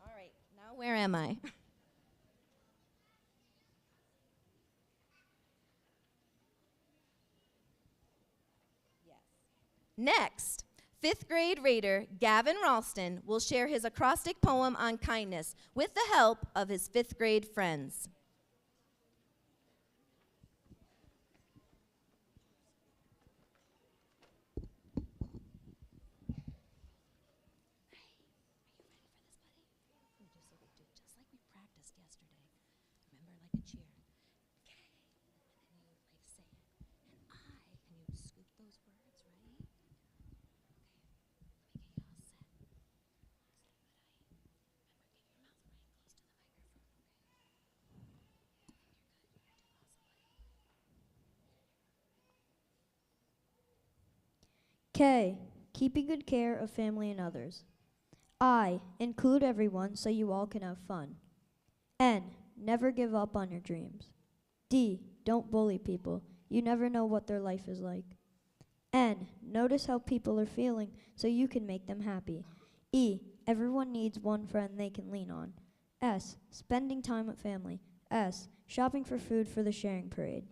All right, now where am I? Next, 5th grade Raider Gavin Ralston will share his acrostic poem on kindness with the help of his 5th grade friends. Just like we practiced yesterday. Remember, like a cheer. Okay. And then you like say it. And and you scoop those words, right? Okay. Let me get you all set. Remember, get your mouth right close to the microphone, okay? K. Keeping good care of family and others. I. Include everyone so you all can have fun. N. Never give up on your dreams. D. Don't bully people. You never know what their life is like. N. Notice how people are feeling so you can make them happy. E. Everyone needs one friend they can lean on. S. Spending time with family. S. Shopping for food for the sharing parade.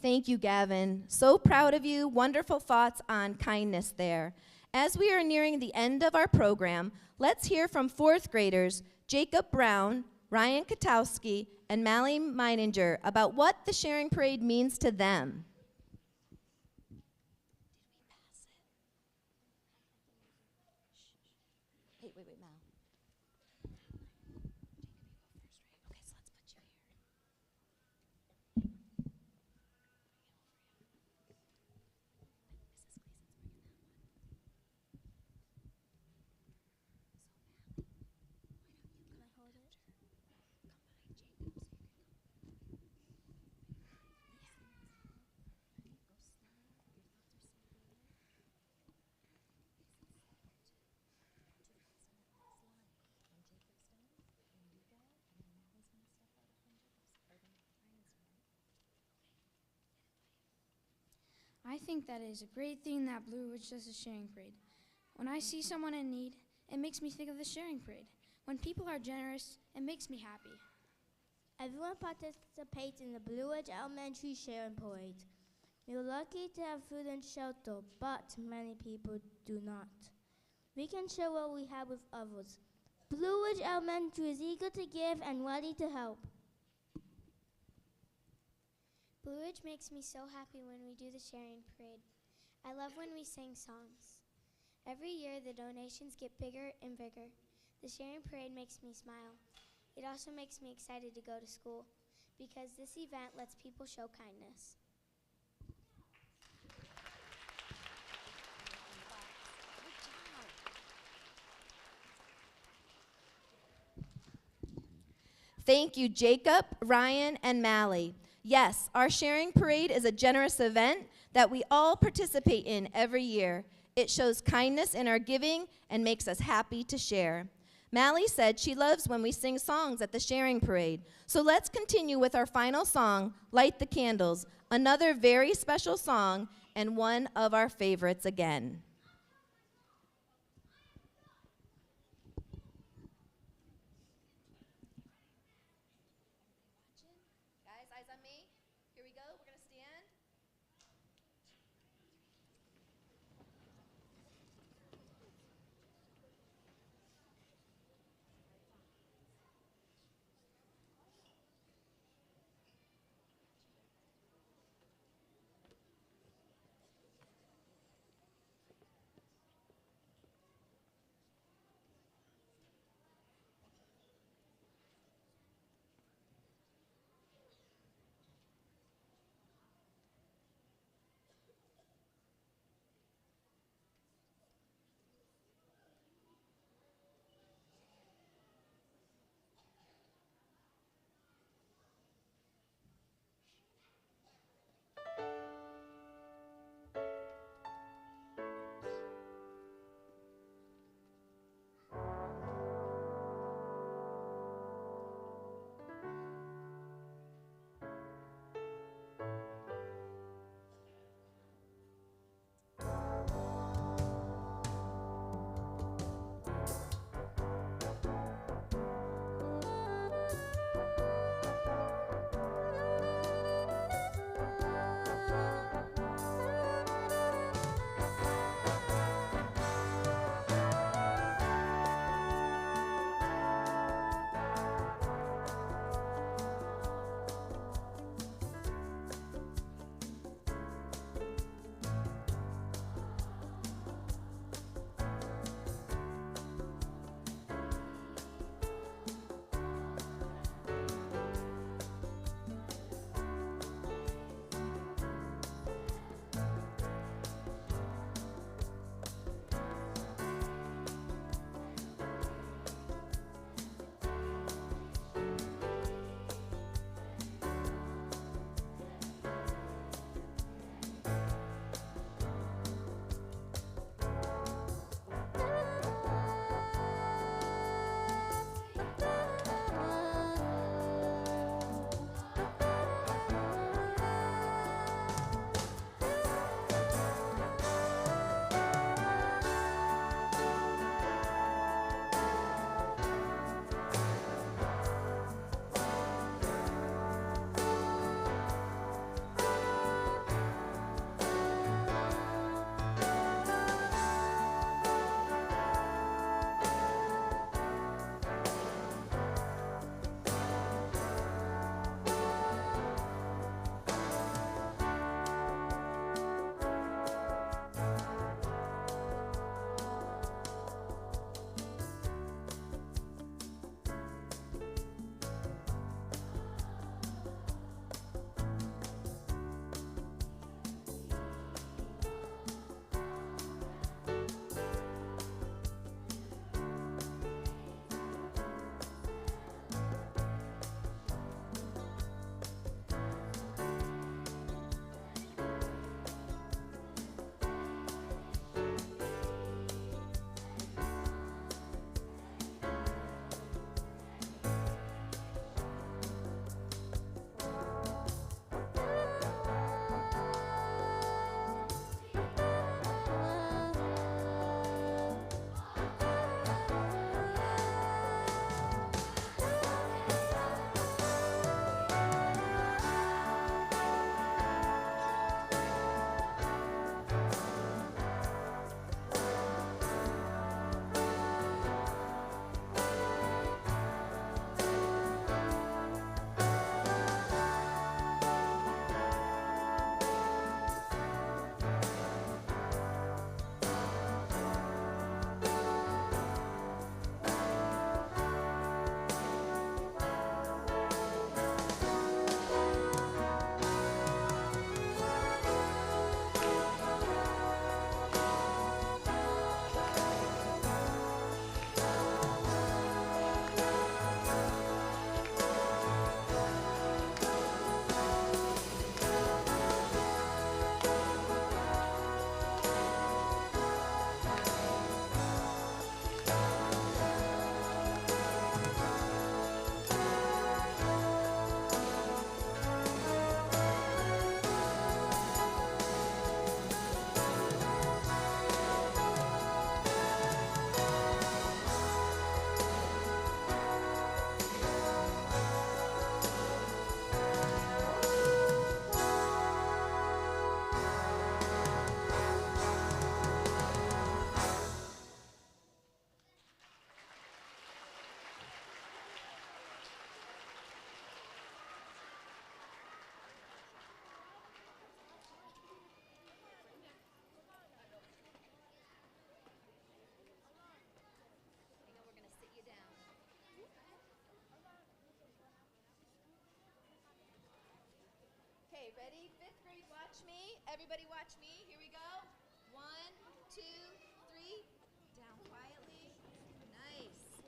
Thank you, Gavin. So proud of you. Wonderful thoughts on kindness there. As we are nearing the end of our program, let's hear from fourth graders Jacob Brown, Ryan Katowski, and Mally Meininger about what the sharing parade means to them. Hey, wait, Mal. Okay, so let's put you here. I think that is a great thing that Blue Ridge does a sharing parade. When I see someone in need, it makes me think of the sharing parade. When people are generous, it makes me happy. Everyone participates in the Blue Ridge Elementary Sharing Parade. We're lucky to have food and shelter, but many people do not. We can share what we have with others. Blue Ridge Elementary is eager to give and ready to help. Blue Ridge makes me so happy when we do the sharing parade. I love when we sing songs. Every year the donations get bigger and bigger. The sharing parade makes me smile. It also makes me excited to go to school because this event lets people show kindness. Thank you, Jacob, Ryan, and Mally. Yes, our sharing parade is a generous event that we all participate in every year. It shows kindness in our giving and makes us happy to share. Mally said she loves when we sing songs at the sharing parade. So let's continue with our final song, Light the Candles, another very special song and one of our favorites again. Guys, eyes on me. Here we go. We're going to stand. Everybody watch me. Here we go. 1, 2, 3. Down quietly. Nice.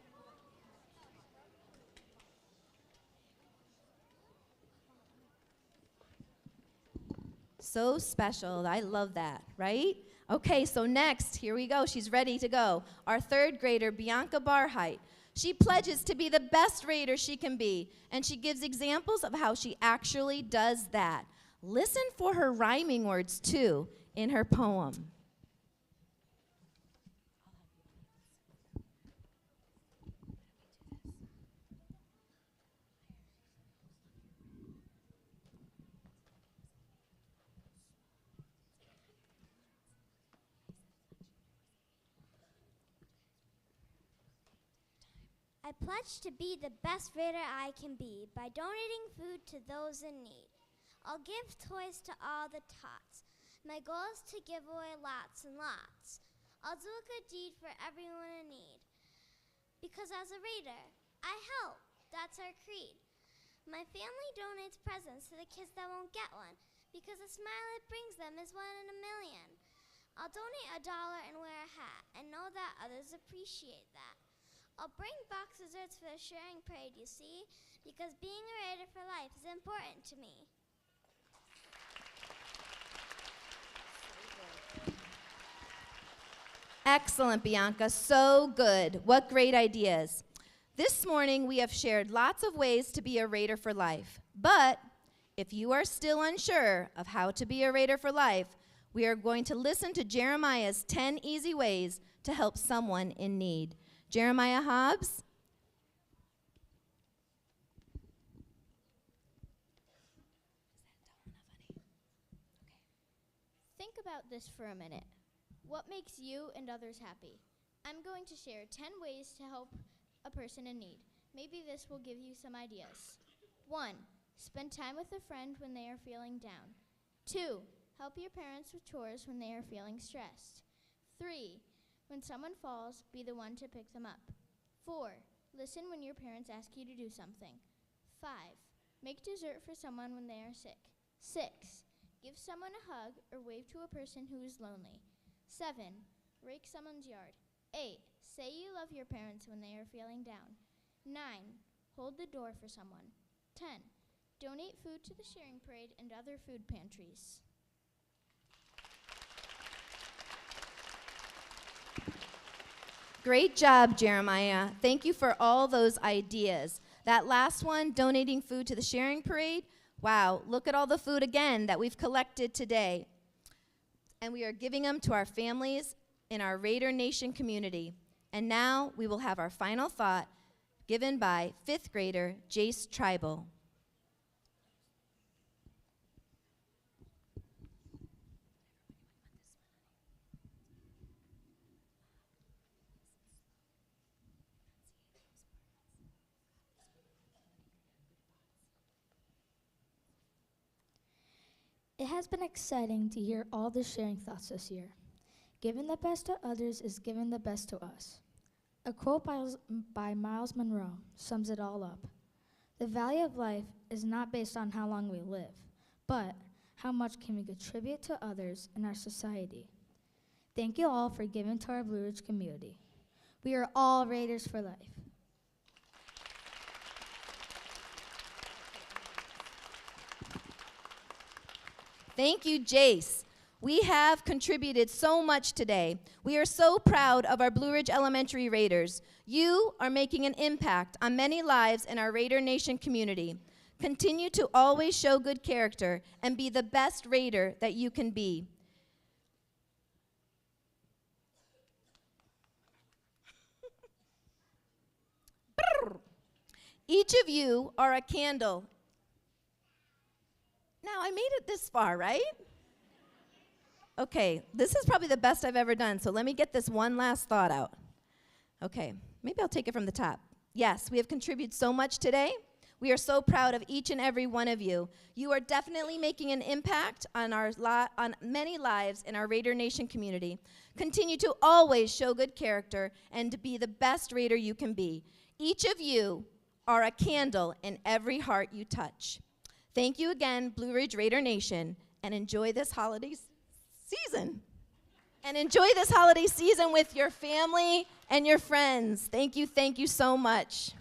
So special. I love that, right? Okay, so next, here we go. She's ready to go. Our third grader, Bianca Barheit. She pledges to be the best raider she can be, and she gives examples of how she actually does that. Listen for her rhyming words, too, in her poem. I pledge to be the best raider I can be by donating food to those in need. I'll give toys to all the tots. My goal is to give away lots and lots. I'll do a good deed for everyone in need. Because as a raider, I help. That's our creed. My family donates presents to the kids that won't get one, because the smile it brings them is 1 in a million. I'll donate $1 and wear a hat, and know that others appreciate that. I'll bring box desserts for the sharing parade, you see, because being a raider for life is important to me. Excellent, Bianca. So good. What great ideas. This morning, we have shared lots of ways to be a raider for life. But if you are still unsure of how to be a raider for life, we are going to listen to Jeremiah's 10 easy ways to help someone in need. Jeremiah Hobbs. Think about this for a minute. What makes you and others happy? I'm going to share 10 ways to help a person in need. Maybe this will give you some ideas. 1. Spend time with a friend when they are feeling down. 2. Help your parents with chores when they are feeling stressed. 3. When someone falls, be the one to pick them up. 4. Listen when your parents ask you to do something. 5. Make dessert for someone when they are sick. 6. Give someone a hug or wave to a person who is lonely. 7. Rake someone's yard. 8. Say you love your parents when they are feeling down. 9. Hold the door for someone. 10. Donate food to the sharing parade and other food pantries. Great job, Jeremiah. Thank you for all those ideas. That last one, donating food to the sharing parade, wow, look at all the food again that we've collected today. And we are giving them to our families in our Raider Nation community. And now we will have our final thought given by 5th grader Jace Tribal. It has been exciting to hear all the sharing thoughts this year. Giving the best to others is giving the best to us. A quote by Miles Monroe sums it all up. The value of life is not based on how long we live, but how much can we contribute to others in our society. Thank you all for giving to our Blue Ridge community. We are all Raiders for life. Thank you, Jace. We have contributed so much today. We are so proud of our Blue Ridge Elementary Raiders. You are making an impact on many lives in our Raider Nation community. Continue to always show good character and be the best Raider that you can be. Each of you are a candle. Now, I made it this far, right? Okay, this is probably the best I've ever done, so let me get this one last thought out. Okay, maybe I'll take it from the top. Yes, we have contributed so much today. We are so proud of each and every one of you. You are definitely making an impact on on many lives in our Raider Nation community. Continue to always show good character and to be the best Raider you can be. Each of you are a candle in every heart you touch. Thank you again, Blue Ridge Raider Nation, and enjoy this holiday season. And enjoy this holiday season with your family and your friends. Thank you so much.